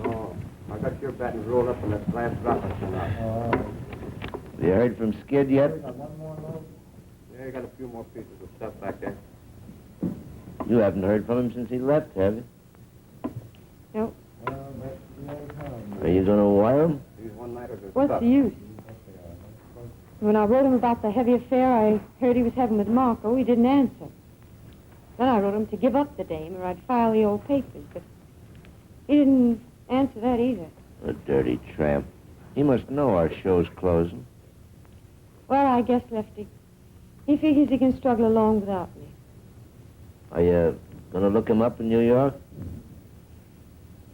Speaker 10: No, I got your battens rolled up in that glass dropper tonight. You heard from Skid yet? Yeah, I got a few more pieces of stuff back there. You haven't heard from him since he left, have you?
Speaker 5: Nope.
Speaker 10: Are you going to wire him?
Speaker 5: What's the use? When I wrote him about the heavy affair I heard he was having with Marco, he didn't answer. Then I wrote him to give up the dame or I'd file the old papers, but he didn't answer that either.
Speaker 10: The dirty tramp. He must know our show's closing.
Speaker 5: Well, I guess, Lefty, he figures he can struggle along without me.
Speaker 10: Are you going to look him up in New York?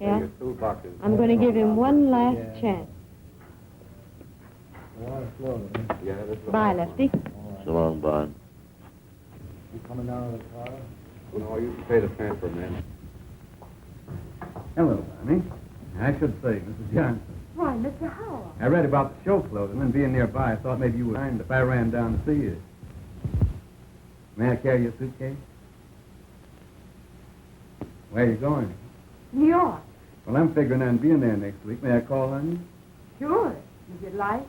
Speaker 5: Yeah? I'm going to give him one last chance. Bye, Lefty.
Speaker 10: So long, Bond.
Speaker 13: You coming down to the car?
Speaker 10: No, you can pay the fare for a minute.
Speaker 16: Hello, Bonnie. I should say, Mrs. Johnson.
Speaker 3: Why, Mr. Howard?
Speaker 16: I read about the show closing, and being nearby, I thought maybe you would mind if I ran down to see you. May I carry your suitcase? Where are you going?
Speaker 3: New York.
Speaker 16: Well, I'm figuring on being there next week. May I call on you?
Speaker 3: Sure, if you'd like.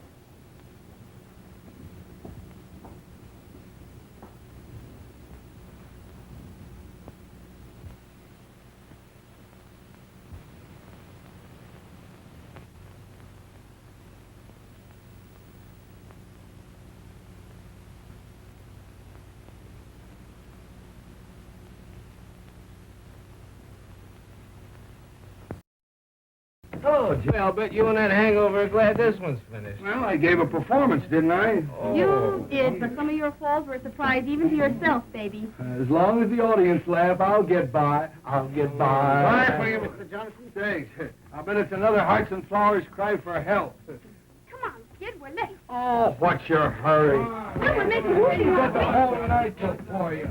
Speaker 10: Oh, Jimmy, I'll bet you and that hangover are glad this one's finished.
Speaker 12: Well, I gave a performance, didn't I?
Speaker 6: You did, but some of your falls were a surprise even to yourself, baby.
Speaker 12: As long as the audience laugh, I'll get by. I'll get by.
Speaker 10: Bye
Speaker 12: for you, Mr. Johnson. Thanks. I bet it's another Hearts and Flowers cry for help.
Speaker 6: Come on, kid, we're late.
Speaker 12: Oh, what's your hurry?
Speaker 6: Well, we're making movies.
Speaker 12: Got the whole night for you.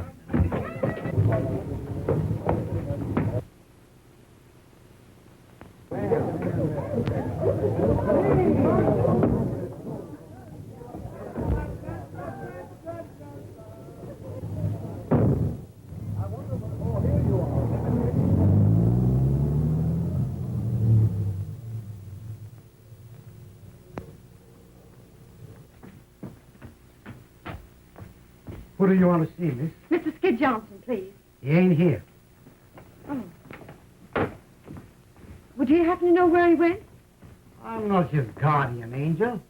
Speaker 7: Who do you want to see, miss?
Speaker 3: Mr. Skid Johnson, please.
Speaker 7: He ain't here.
Speaker 3: Oh. Would you happen to know where he went?
Speaker 7: I'm not his guardian angel.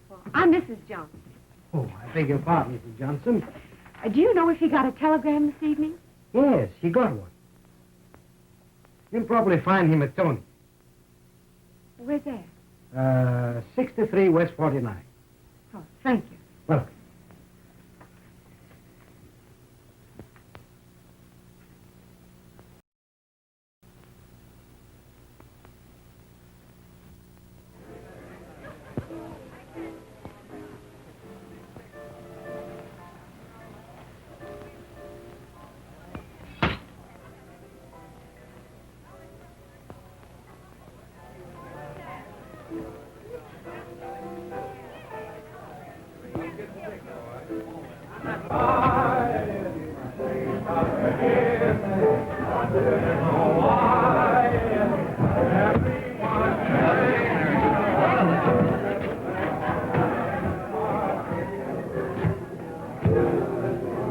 Speaker 3: Well, I'm Mrs. Johnson.
Speaker 17: Oh, I beg your pardon, Mrs. Johnson.
Speaker 3: Do you know if he got a telegram this evening?
Speaker 17: Yes, he got one. You'll probably find him at Tony.
Speaker 3: Where's that?
Speaker 17: 63 West 49.
Speaker 3: Oh, thank you.
Speaker 17: Welcome.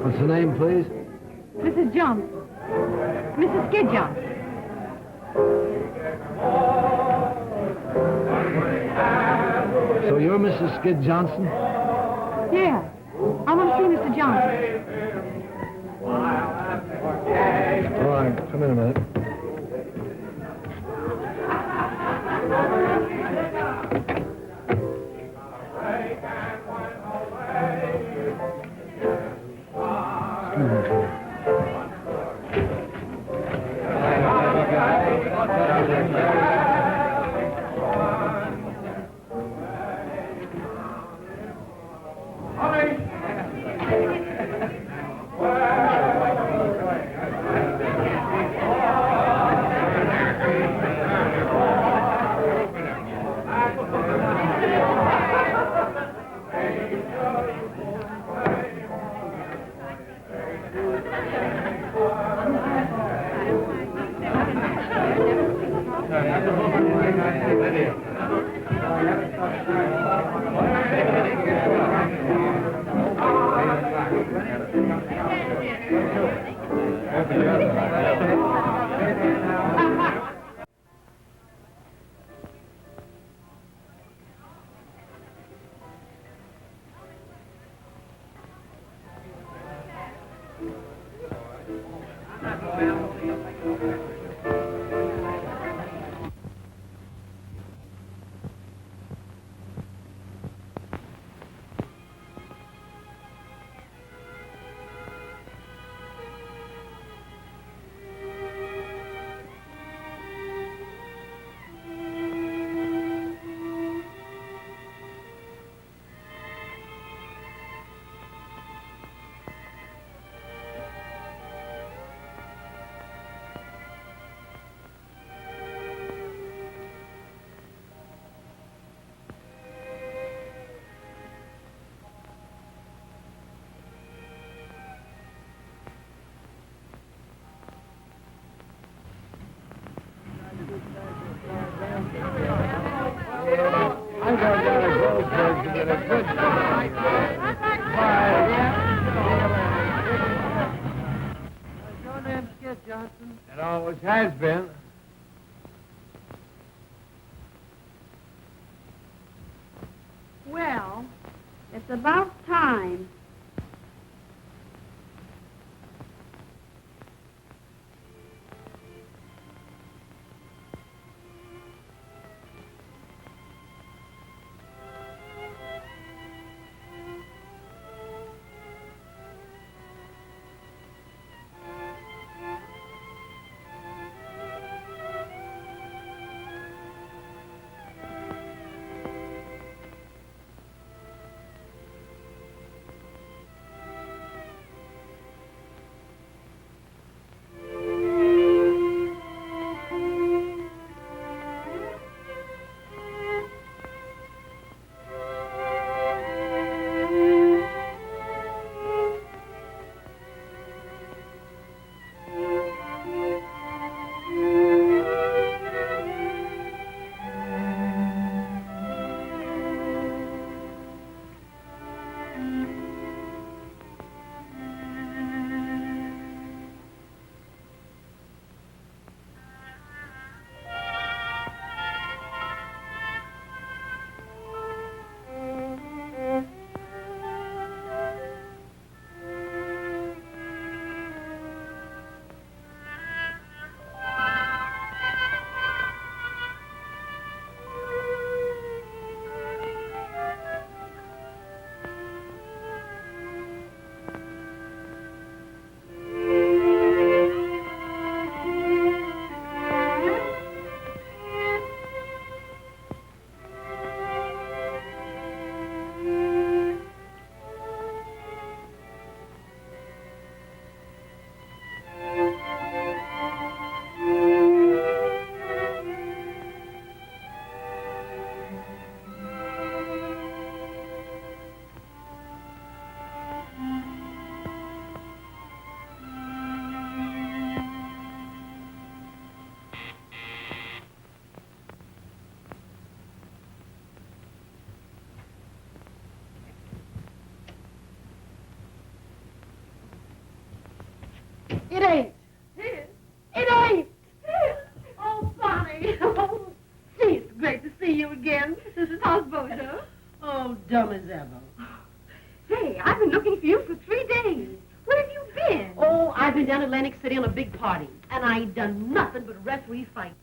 Speaker 16: What's the name, please?
Speaker 3: Mrs. Johnson. Mrs. Skid Johnson.
Speaker 16: So you're Mrs. Skid Johnson?
Speaker 3: Yeah. I want to see Mr. Johnson.
Speaker 16: All right, come in a minute.
Speaker 12: I'm going down to Goldberg to get a good bite.
Speaker 17: Your name's Skid Johnson.
Speaker 12: It always has been.
Speaker 6: Well, it's about time.
Speaker 8: It ain't. It ain't. Oh, Bonnie. Oh, gee, it's great to see you again.
Speaker 3: How's Bozo?
Speaker 8: Oh, dumb as ever.
Speaker 3: Hey, I've been looking for you for 3 days. Where have you been?
Speaker 8: Oh, I've been down to Atlantic City on a big party, and I ain't done nothing but referee fights.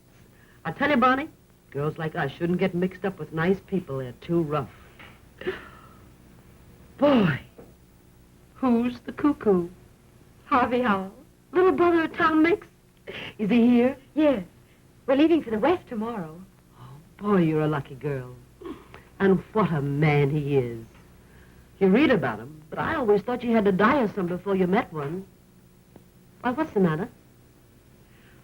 Speaker 8: I tell you, Bonnie, girls like us shouldn't get mixed up with nice people. They're too rough. Boy, who's the cuckoo?
Speaker 3: Harvey Howell.
Speaker 8: Little brother of Tom Mix? Is he here?
Speaker 3: Yes. We're leaving for the West tomorrow.
Speaker 8: Boy, you're a lucky girl. And what a man he is. You read about him, but I always thought you had to die of some before you met one. Why, what's the matter?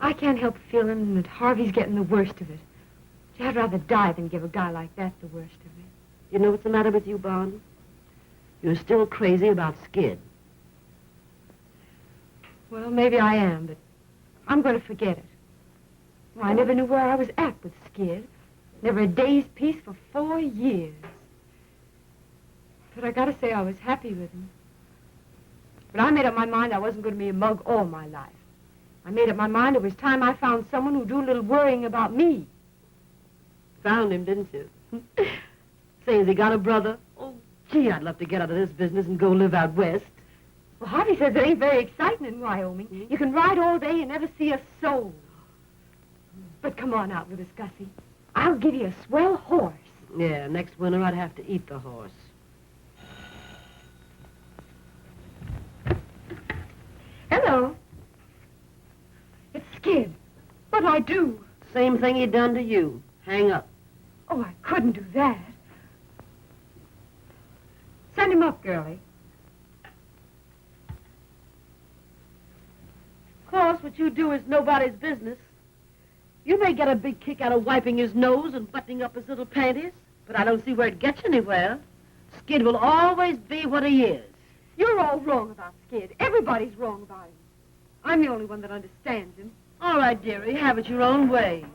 Speaker 3: I can't help feeling that Harvey's getting the worst of it. I'd rather die than give a guy like that the worst of it.
Speaker 8: You know what's the matter with you, Bond? You're still crazy about Skid.
Speaker 3: Well, maybe I am, but I'm going to forget it. Well, I never knew where I was at with Skid. Never a day's peace for 4 years. But I gotta say I was happy with him. But I made up my mind I wasn't going to be a mug all my life. I made up my mind it was time I found someone who'd do a little worrying about me.
Speaker 8: Found him, didn't you? Say, has he got a brother? Oh, gee, I'd love to get out of this business and go live out west.
Speaker 3: Well, Harvey says it ain't very exciting in Wyoming. You can ride all day and never see a soul. But come on out with us, Gussie. I'll give you a swell horse.
Speaker 8: Yeah, next winter I'd have to eat the horse.
Speaker 3: Hello. It's Skid. What'll I do?
Speaker 8: Same thing he done to you. Hang up.
Speaker 3: Oh, I couldn't do that. Send him up, girlie.
Speaker 8: Of course, what you do is nobody's business. You may get a big kick out of wiping his nose and buttoning up his little panties, but I don't see where it gets you anywhere. Skid will always be what he is.
Speaker 3: You're all wrong about Skid. Everybody's wrong about him. I'm the only one that understands him.
Speaker 8: All right, dearie, have it your own way.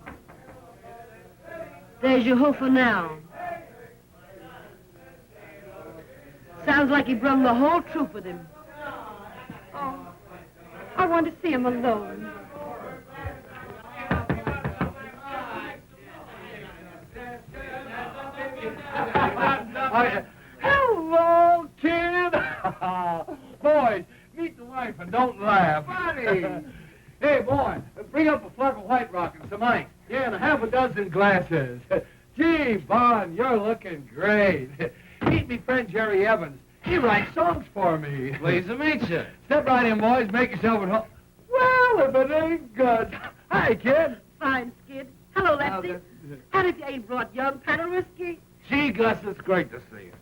Speaker 8: There's your hoofer now. Sounds like he brung the whole troop with him.
Speaker 3: Oh, I want to see him alone.
Speaker 12: Hello, kid. Boys, meet the wife and don't laugh.
Speaker 17: Buddy.
Speaker 12: Hey, boy, bring up a fluff of White Rock and some ice. Yeah, and a half a dozen glasses. Gee, Bon, you're looking great. Meet me friend Jerry Evans. He writes songs for me.
Speaker 17: Pleased to meet you.
Speaker 12: Step right in, boys. Make yourself at home. Well, if it ain't good. Hi, kid.
Speaker 8: Fine, Skid. Hello, Lefty. And if you ain't brought young Pat whiskey.
Speaker 12: Gee, Gus, it's great to see you.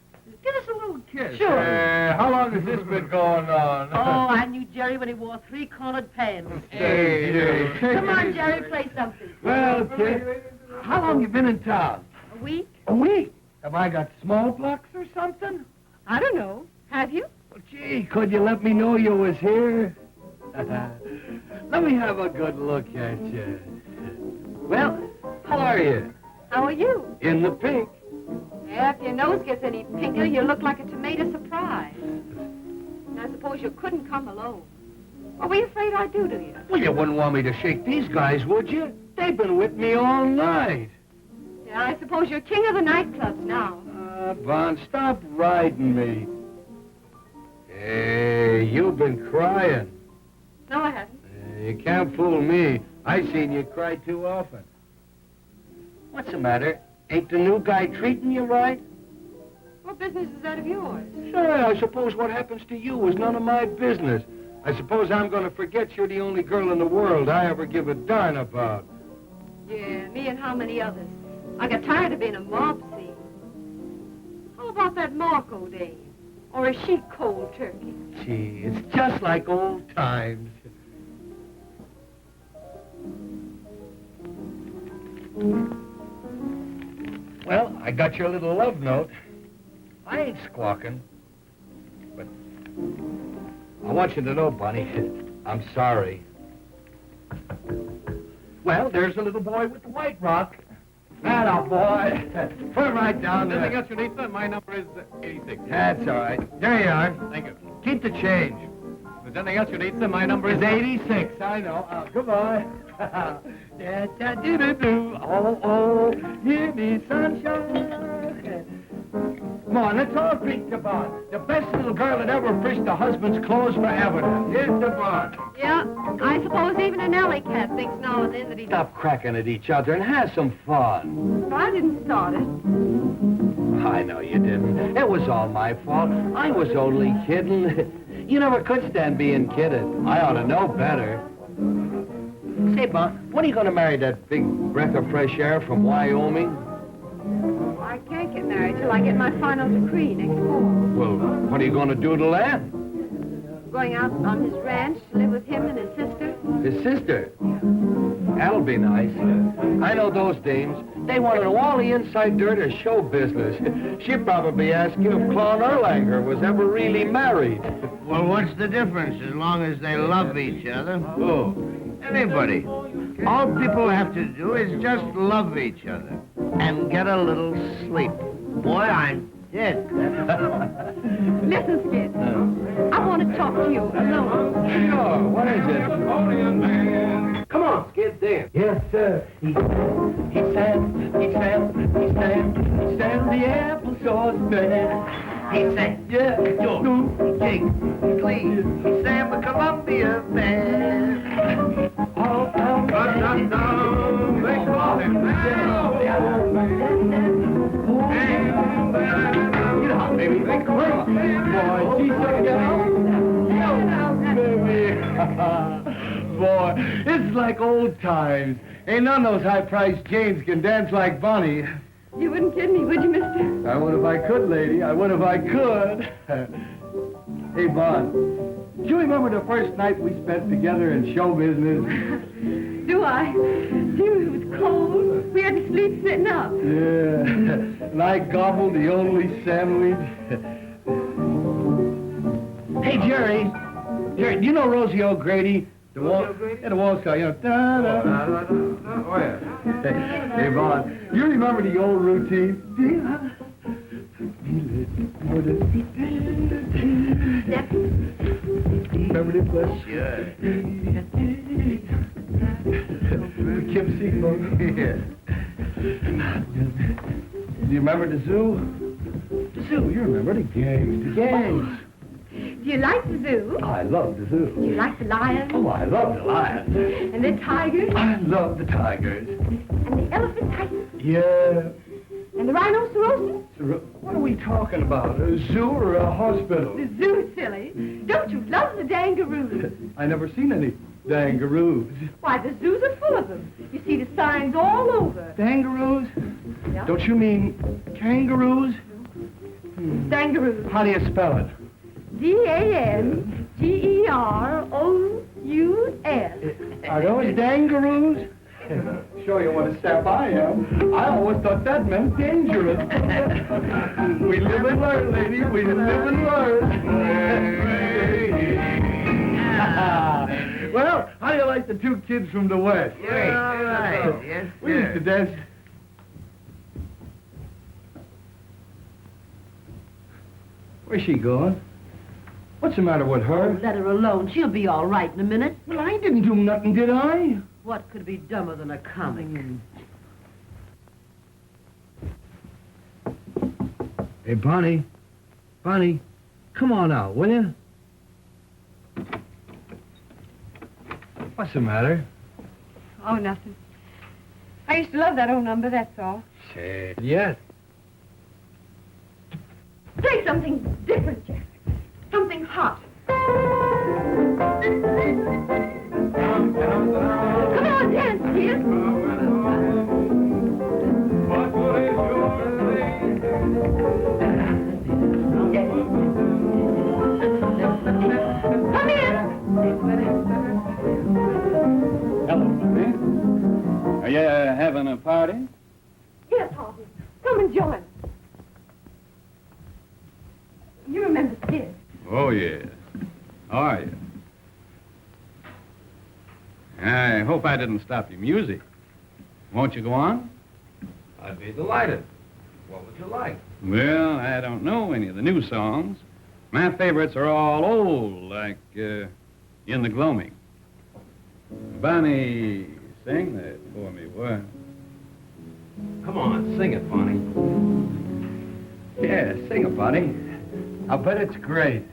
Speaker 8: Give us a little kiss.
Speaker 12: Sure. How long has this been going on?
Speaker 8: Oh, I knew Jerry when he wore 3-cornered pants.
Speaker 12: Hey.
Speaker 8: Come on, Jerry, play something.
Speaker 12: Well, kid, how long you been in town?
Speaker 8: A week?
Speaker 12: A week? Have I got smallpox or something?
Speaker 3: I don't know. Have you?
Speaker 12: Well, gee, could you let me know you was here? Let me have a good look at you. Well, how are you?
Speaker 3: How are you?
Speaker 12: In the pink.
Speaker 3: Yeah, if your nose gets any pinker, you look like a tomato surprise. And I suppose you couldn't come alone. What were you afraid I'd do to you?
Speaker 12: Well, you wouldn't want me to shake these guys, would you? They've been with me all night.
Speaker 3: Yeah, I suppose you're king of the nightclubs now.
Speaker 12: Von, stop riding me. Hey, you've been crying.
Speaker 3: No, I haven't.
Speaker 12: You can't fool me. I seen you cry too often. What's the matter? Ain't the new guy treating you right?
Speaker 3: What business is that of yours?
Speaker 12: Sure, I suppose what happens to you is none of my business. I suppose I'm going to forget you're the only girl in the world I ever give a darn about.
Speaker 3: Yeah, me and how many others? I got tired of being a mob scene. How about that Marco dame? Or is she cold turkey?
Speaker 12: Gee, it's just like old times. Well, I got your little love note. I ain't squawking. But I want you to know, Bunny, I'm sorry. Well, there's the little boy with the white rock. That boy. Put it right down there.
Speaker 2: Anything else you need, sir? My number is 86.
Speaker 12: That's all right. There you are.
Speaker 2: Thank you.
Speaker 12: Keep the change.
Speaker 7: If there's anything else you need, then my number is 86. I know. Goodbye. Da-da-doo-doo-doo. Oh, give me sunshine. Come on, let's all drink to Bond. The best little girl that ever fished a husband's clothes for evidence. Here's to Bond.
Speaker 3: Yeah, I suppose even an alley cat thinks now and then that he...
Speaker 4: Stop cracking at each other and have some fun.
Speaker 3: I didn't start it.
Speaker 4: I know you didn't. It was all my fault. I was only kidding. You never could stand being kidded. I ought to know better. Say, Bond, when are you going to marry that big breath of fresh air from Wyoming?
Speaker 3: I can't get married till I get my final decree next fall.
Speaker 4: Well, what are you going to do to land?
Speaker 3: Going out on his ranch to live with him and his sister.
Speaker 4: His sister? That'll be nice. I know those dames. They want to know all the inside dirt of show business. She'd probably ask you if Claude Erlanger was ever really married.
Speaker 10: Well, what's the difference as long as they love each other?
Speaker 4: Who?
Speaker 10: Anybody. All people have to do is just love each other and get a little sleep. Boy, I'm dead.
Speaker 3: Listen, Skid. I want to talk to you alone.
Speaker 4: Sure. What is it? Come on, Skid, dance. Yes, sir. He sang the applesauce man. He sang, yeah, Snoop, Jake, Glee. He sang the Columbia band. All down, they call him now. Get out, baby. They call him. Boy, she's so baby. Boy, it's like old times. Ain't none of those high-priced Janes can dance like Bonnie.
Speaker 3: You wouldn't kid me, would you, mister?
Speaker 4: I would if I could, lady. I would if I could. Hey, Bond, do you remember the first night we spent together in show business?
Speaker 3: Do I? Gee, it was cold. We had to sleep sitting up.
Speaker 4: Yeah, and I gobbled the only sandwich. Hey, Jerry, do you know Rosie O'Grady? The waltz guy, you know. Da-da. Oh, yeah. Hey, Vaughn, you remember the old routine? Remember this one?
Speaker 10: Sure.
Speaker 4: Kim Seymour. Yeah. Do you remember the zoo? The zoo, you remember the gangs. The gangs.
Speaker 3: Do you like the zoo?
Speaker 4: I love the zoo.
Speaker 3: Do you like the lions?
Speaker 4: Oh, I love the lions.
Speaker 3: And the tigers?
Speaker 4: I love the tigers.
Speaker 3: And the elephantitis?
Speaker 4: Yeah.
Speaker 3: And the rhinoceroses?
Speaker 4: What are we talking about? A zoo or a hospital?
Speaker 3: The zoo, silly. Don't you love the dangaroos?
Speaker 4: I never seen any dangaroos.
Speaker 3: Why, the zoos are full of them. You see the signs all over.
Speaker 4: Dangaroos?
Speaker 3: Yeah.
Speaker 4: Don't you mean kangaroos?
Speaker 3: Dangaroos.
Speaker 4: How do you spell it?
Speaker 3: D-A-N-G-E-R-O-U-S.
Speaker 4: Are those dangaroos? Show you what a sap I am. I always thought that meant dangerous. We live and learn, lady. We live and learn. Well, how do you like the two kids from the West?
Speaker 10: Great. All right. Yes,
Speaker 4: We used to dance. Where's she going? What's the matter with her?
Speaker 9: Let her alone. She'll be all right in a minute.
Speaker 4: Well, I didn't do nothing, did I?
Speaker 9: What could be dumber than a comic?
Speaker 4: Hey, Bonnie. Bonnie, come on out, will you? What's the matter?
Speaker 3: Oh, nothing. I used to love that old number, that's all.
Speaker 4: Say yes.
Speaker 3: Play something different, Jack. Something hot. Come on, dance, dear. Come in.
Speaker 11: Hello, Bonnie. Are you having a party?
Speaker 3: Yes, Harvey. Come and join us. You remember Skid.
Speaker 11: Oh, yeah. How are you? I hope I didn't stop your music. Won't you go on?
Speaker 4: I'd be delighted. What would you like?
Speaker 11: Well, I don't know any of the new songs,
Speaker 18: My favorites are all old, like In the Gloaming. Bonnie, sing that for me, boy.
Speaker 12: Come on, sing it, Bonnie. Yeah, sing it, Bonnie. I bet it's great.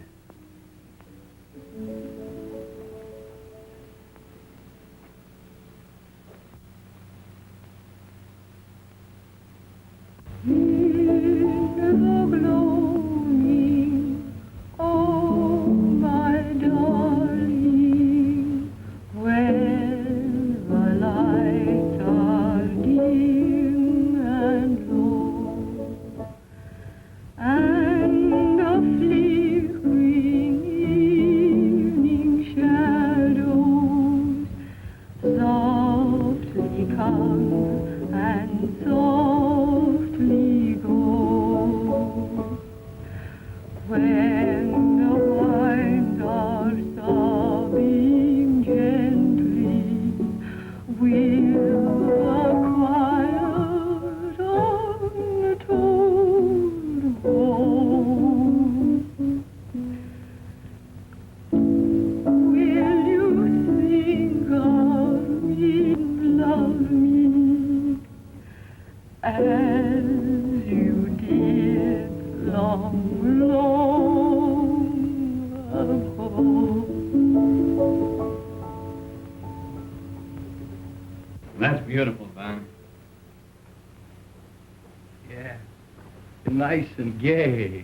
Speaker 18: That's beautiful, Bonnie.
Speaker 12: Yeah, nice and gay.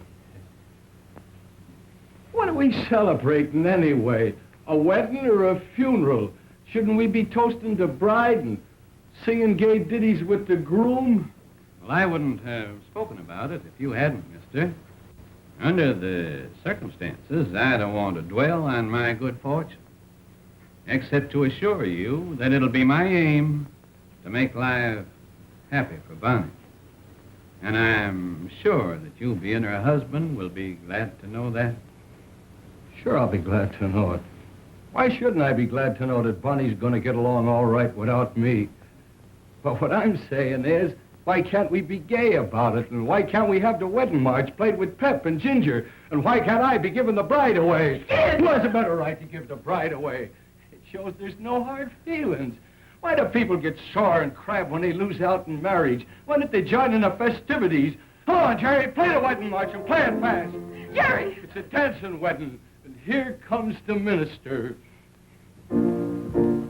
Speaker 12: What are we celebrating anyway? A wedding or a funeral? Shouldn't we be toasting the bride and singing gay ditties with the groom?
Speaker 18: Well, I wouldn't have spoken about it if you hadn't, mister. Under the circumstances, I don't want to dwell on my good fortune, except to assure you that it'll be my aim to make life happy for Bonnie. And I'm sure that you, being her husband, will be glad to know that.
Speaker 12: Sure, I'll be glad to know it. Why shouldn't I be glad to know that Bonnie's going to get along all right without me? But what I'm saying is, why can't we be gay about it? And why can't we have the wedding march played with pep and ginger? And why can't I be giving the bride away? Who has a better right to give the bride away? It shows there's no hard feelings. Why do people get sore and crab when they lose out in marriage? Why don't they join in the festivities? Come on, Jerry, play the wedding march and play it fast.
Speaker 3: Jerry!
Speaker 12: It's a dancing wedding, and here comes the minister. And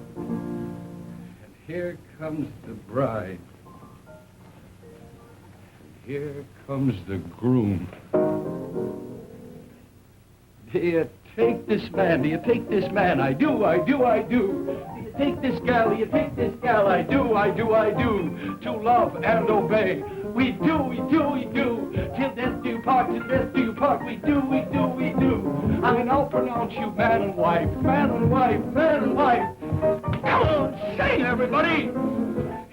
Speaker 12: here comes the bride. And here comes the groom. Do you take this man? Do you take this man? I do, I do, I do. Do you take this gal? Do you take this gal? I do, I do, I do. To love and obey. We do, we do, we do. Till death do you part, till death do you part. We do, we do, we do. I mean, I'll pronounce you man and wife, man and wife, man and wife. Come on, sing, everybody.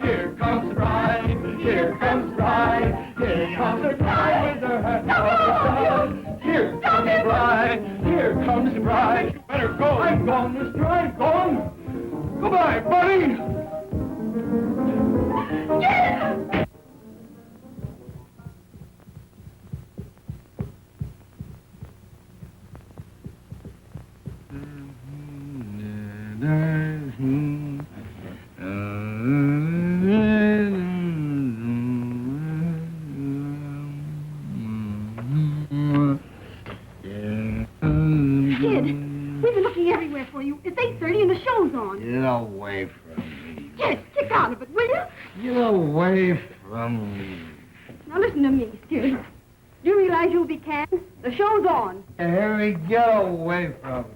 Speaker 12: Here comes the bride, here comes the bride, here comes the bride with her hat on the side. Here comes the bride, here comes the bride. You better go, I'm gone, mister, I'm gone. Goodbye, buddy. Yeah!
Speaker 6: Everywhere for you. It's 8:30 and the show's on.
Speaker 10: Get away from me.
Speaker 6: Yes, kick out of it, will you?
Speaker 10: Get away from me.
Speaker 6: Now listen to me, Sid. Do you realize you'll be canned? The show's on.
Speaker 10: Harry, get away from me.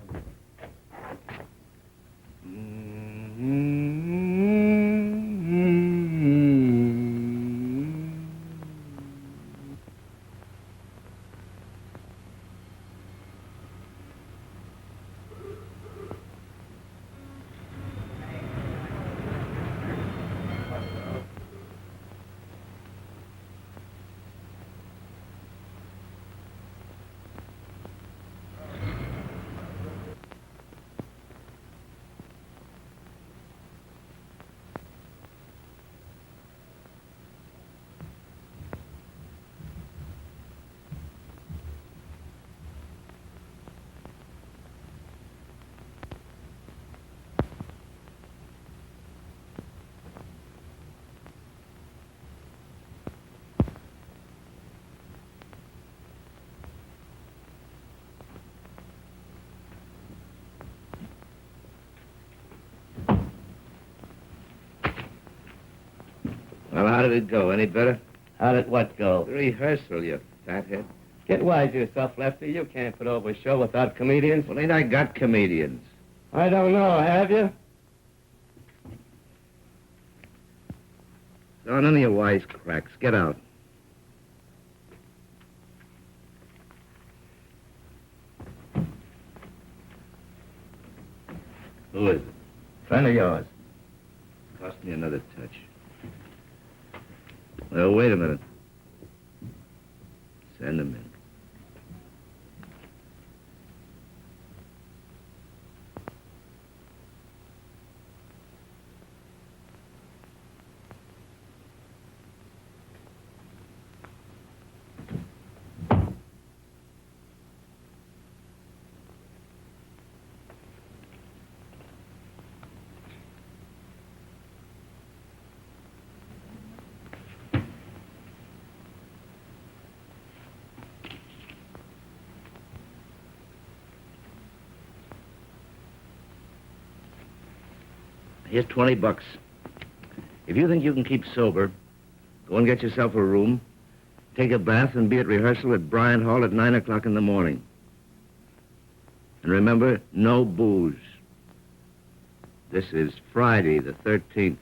Speaker 10: Well, how did it go? Any better?
Speaker 19: How did what go?
Speaker 10: The rehearsal, you fathead.
Speaker 19: Get wise to yourself, Lefty. You can't put over a show without comedians.
Speaker 10: Well, ain't I got comedians?
Speaker 19: I don't know, have you?
Speaker 10: No, none of your wisecracks. Get out. Who is it?
Speaker 19: Friend of yours.
Speaker 10: Cost me another touch. Well, wait a minute. Send him in. Here's $20. If you think you can keep sober, go and get yourself a room, take a bath, and be at rehearsal at Bryant Hall at 9 o'clock in the morning. And remember, no booze. This is Friday, the 13th.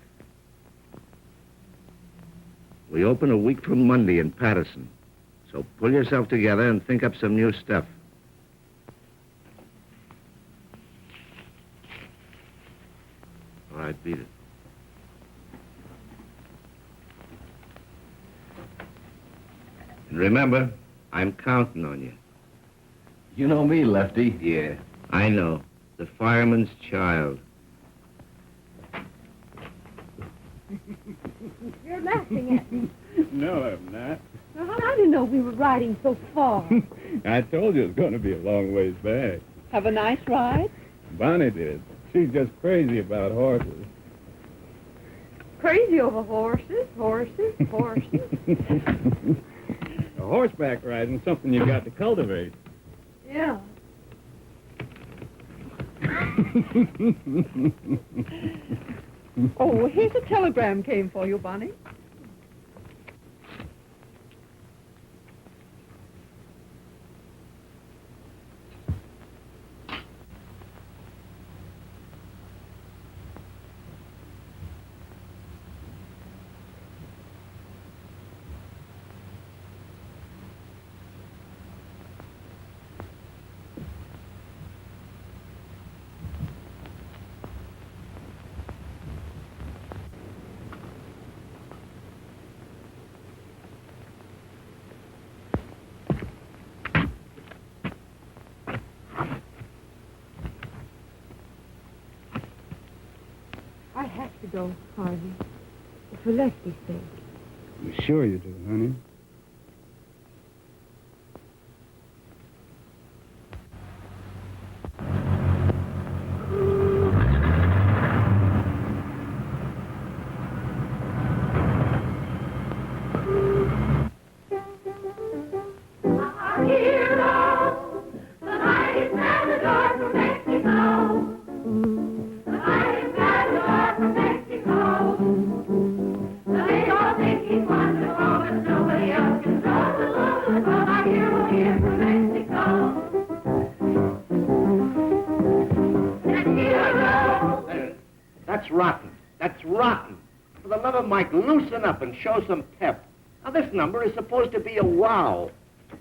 Speaker 10: We open a week from Monday in Patterson. So pull yourself together and think up some new stuff. All right, beat it. And remember, I'm counting on you.
Speaker 12: You know me, Lefty.
Speaker 10: Yeah, I know. The fireman's child.
Speaker 3: You're laughing at me.
Speaker 14: No, I'm not.
Speaker 3: Now, how did you know we were riding so far?
Speaker 14: I told you it was going to be a long ways back.
Speaker 3: Have a nice ride?
Speaker 14: Bonnie did. She's just crazy about horses.
Speaker 3: Crazy over horses.
Speaker 14: A horseback riding something you got to cultivate.
Speaker 3: Yeah. Oh, here's a telegram came for you, Bonnie. I have to go, Harvey. For Lesty's sake.
Speaker 14: I'm sure you do, honey.
Speaker 10: That's rotten. That's rotten. For the love of Mike, loosen up and show some pep. Now, this number is supposed to be a wow.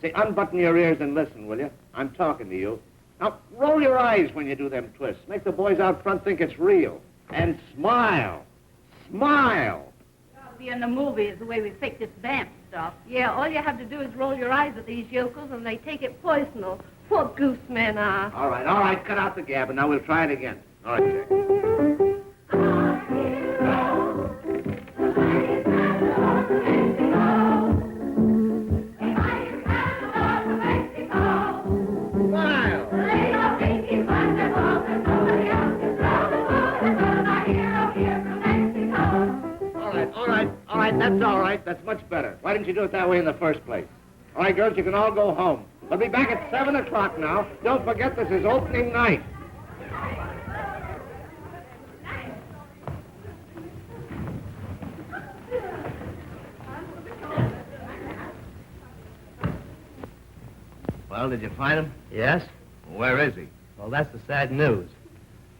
Speaker 10: Say, unbutton your ears and listen, will you? I'm talking to you. Now, roll your eyes when you do them twists. Make the boys out front think it's real. And smile. Smile.
Speaker 6: I'll be in the movies the way we fake this vamp stuff. Yeah, all you have to do is roll your eyes at these yokels and they take it personal. What goose men are.
Speaker 10: All right. Cut out the gab, and now we'll try it again. All right, Jack. All right, that's all right. That's much better. Why didn't you do it that way in the first place? All right, girls, you can all go home. We'll be back at 7 o'clock now. Don't forget this is opening night. Well, did you find him?
Speaker 19: Yes?
Speaker 10: Where is he?
Speaker 19: Well, that's the sad news.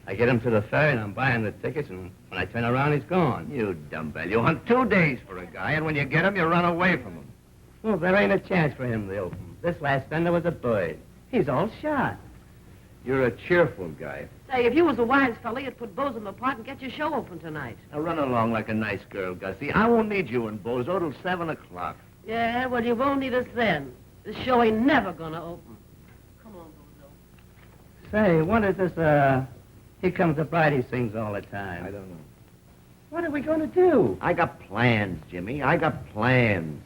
Speaker 19: I get him to the ferry, and I'm buying the tickets, and when I turn around, he's gone.
Speaker 10: You dumbbell. You hunt 2 days for a guy, and when you get him, you run away from him.
Speaker 19: Well, there ain't a chance for him to open. This last fender was a bird. He's all shot.
Speaker 10: You're a cheerful guy.
Speaker 8: Say, if you was a wise fella, you'd put Bozo apart and get your show open tonight.
Speaker 10: Now run along like a nice girl, Gussie. I won't need you and Bozo till 7 o'clock.
Speaker 8: Yeah, well, you won't need us then. This show ain't never gonna open. Come on, Bozo.
Speaker 19: Say, what is this, Here Comes the Bride he sings all the time?
Speaker 10: I don't know.
Speaker 19: What are we going to do?
Speaker 10: I got plans, Jimmy. I got plans.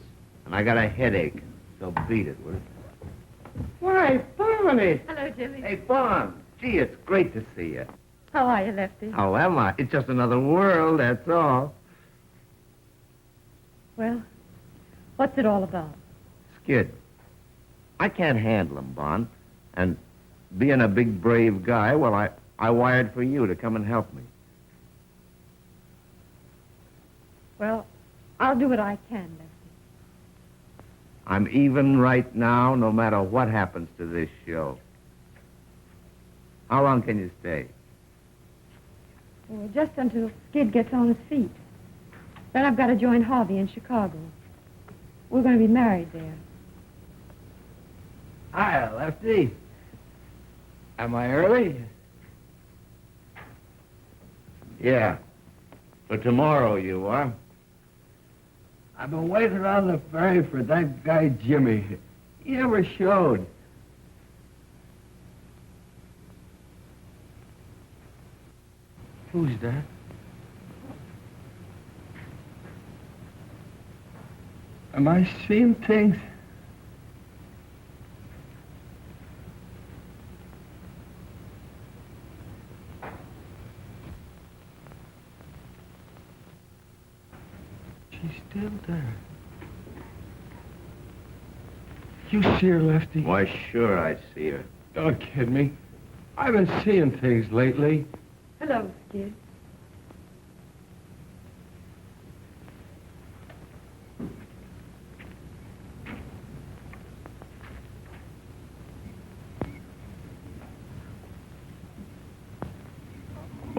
Speaker 10: And I got a headache. So beat it, will you?
Speaker 19: Why, Barney!
Speaker 3: Hello, Jimmy.
Speaker 10: Hey, Bon. Gee, it's great to see you.
Speaker 3: How are you, Lefty?
Speaker 10: How am I? It's just another world, that's all.
Speaker 3: Well, what's it all about?
Speaker 10: Skid. I can't handle him, Bon. And being a big, brave guy, well, I wired for you to come and help me.
Speaker 3: Well, I'll do what I can, Lefty.
Speaker 10: I'm even right now, no matter what happens to this show. How long can you stay?
Speaker 3: Well, just until Skid gets on his feet. Then I've got to join Harvey in Chicago. We're going to be married there.
Speaker 12: Hi, Lefty. Am I early?
Speaker 10: Yeah. For tomorrow, you are.
Speaker 12: I've been waiting on the ferry for that guy Jimmy. He never showed. Who's that? Am I seeing things? She's still there. You see her, Lefty?
Speaker 10: Why, sure I see her.
Speaker 12: Don't kid me. I've been seeing things lately.
Speaker 3: Hello, Skid.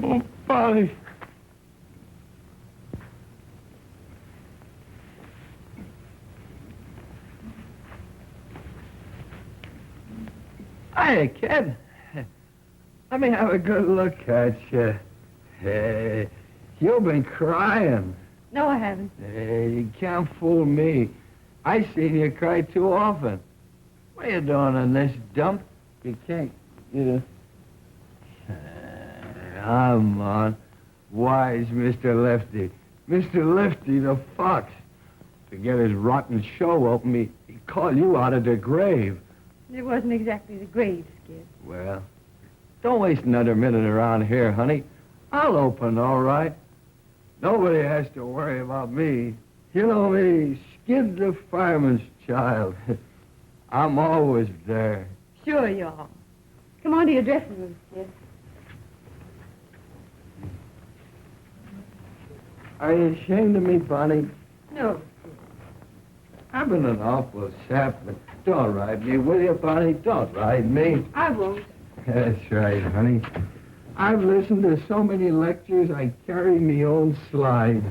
Speaker 12: Oh, Polly. Hiya, kid. Let me have a good look at you. Hey, you've been crying.
Speaker 3: No, I haven't.
Speaker 12: Hey, you can't fool me. I seen you cry too often. What are you doing in this dump? You can't, Come on. Wise Mr. Lefty. Mr. Lefty the Fox. To get his rotten show open, he'd call you out of the grave.
Speaker 3: It wasn't exactly the grave, Skid.
Speaker 12: Well, don't waste another minute around here, honey. I'll open, all right. Nobody has to worry about me. You know me, Skid the fireman's child. I'm always there.
Speaker 3: Sure you are. Come on to your dressing room, Skid.
Speaker 12: Are you ashamed of me, Bonnie?
Speaker 3: No.
Speaker 12: I've been an awful sap, but don't ride me, will you, Bonnie? Don't ride me.
Speaker 3: I won't.
Speaker 12: That's right, honey. I've listened to so many lectures, I carry me own slides.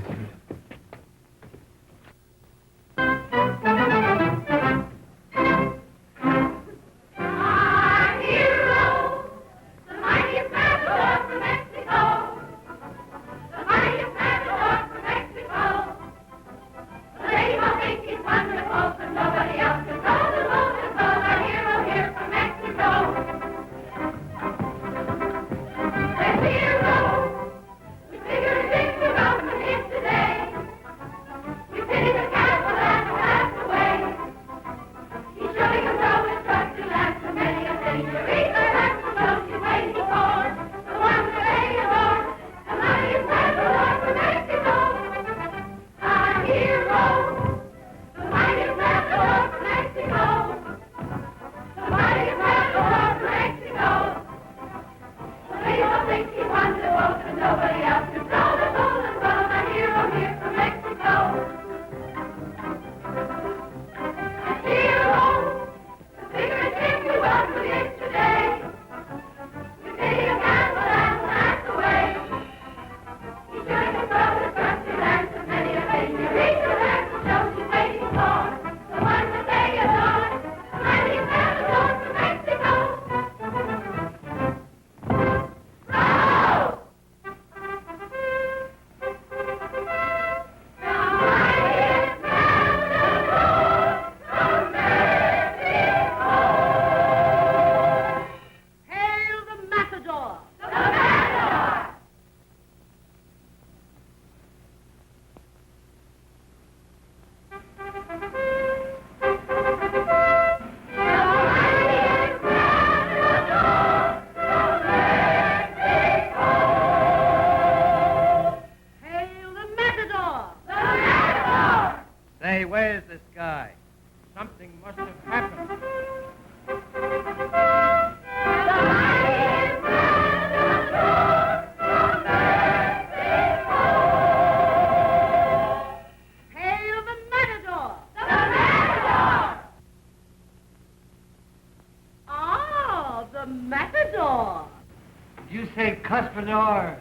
Speaker 15: Today.
Speaker 7: Hey, where's this guy? Something must have happened.
Speaker 8: Hail the Matador! The Matador! Oh, the Matador!
Speaker 7: You say Cuspidor.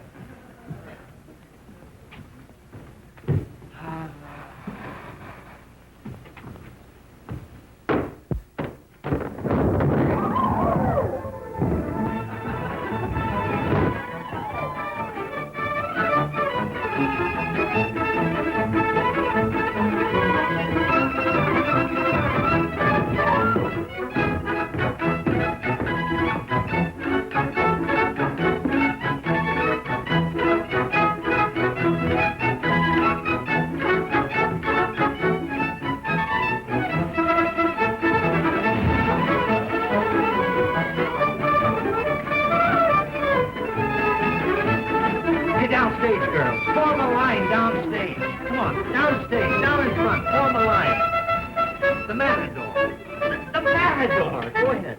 Speaker 7: Get downstage, girls. Form a line downstage. Come on, downstage, down in front. Form a line. The Matador. The Matador. Go ahead.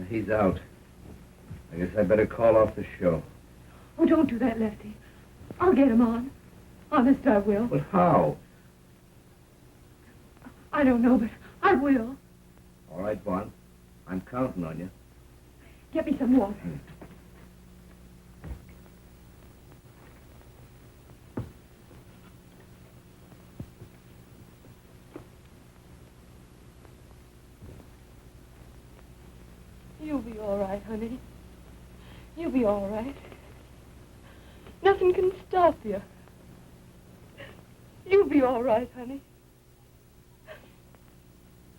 Speaker 10: He's out. I guess I better call off the show.
Speaker 3: Oh, don't do that, Lefty. I'll get him on. Honest, I will.
Speaker 10: But how?
Speaker 3: I don't know, but I will.
Speaker 10: All right, Bond. I'm counting on you.
Speaker 3: Get me some water. You'll be all right, honey. You'll be all right. Nothing can stop you. You'll be all right, honey.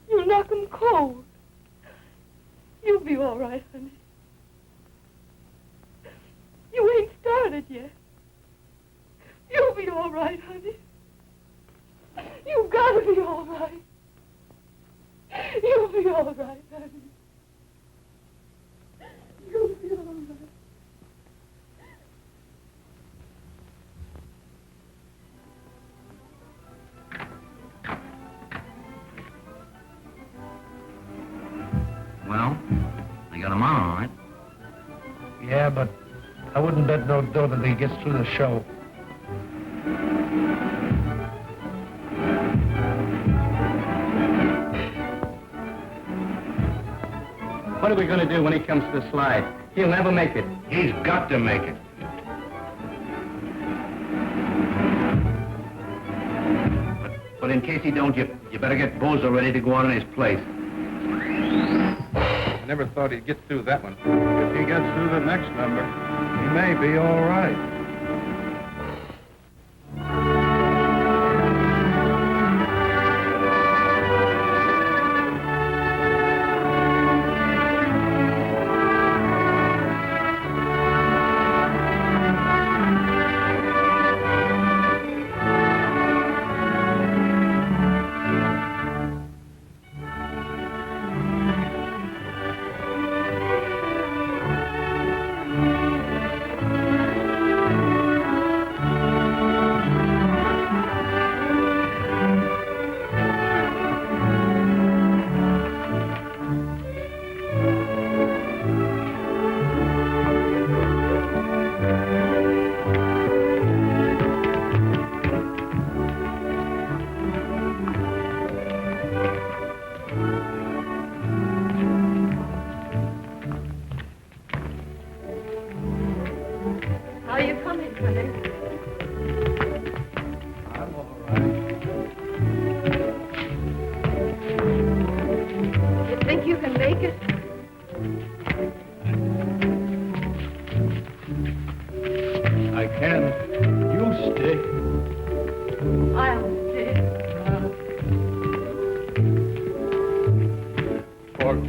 Speaker 3: You'll knock 'em cold. You'll be all right, honey. You ain't started yet. You'll be all right, honey. You've got to be all right. You'll be all right, honey. You'll be all right.
Speaker 2: Well, I got him on, all right.
Speaker 12: Yeah, but I wouldn't bet no dough that he gets through the show.
Speaker 19: What are we going to do when he comes to the slide? He'll never make it.
Speaker 10: He's got to make it. But in case he don't, you better get Bozo ready to go on in his place.
Speaker 11: I never thought he'd get through that one. If he gets through the next number, he may be all right.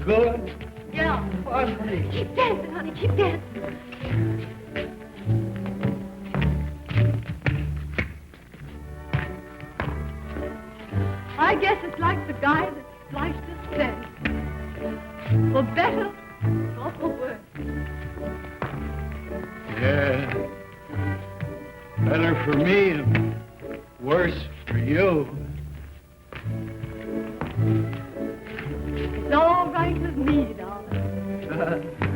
Speaker 12: good?
Speaker 3: Yeah.
Speaker 12: Funny.
Speaker 3: Keep dancing, honey. Keep dancing. I guess it's like the guy that sliced his said. For better or for worse.
Speaker 11: Yeah. Better for me and worse for you.
Speaker 3: It's all right with me, darling.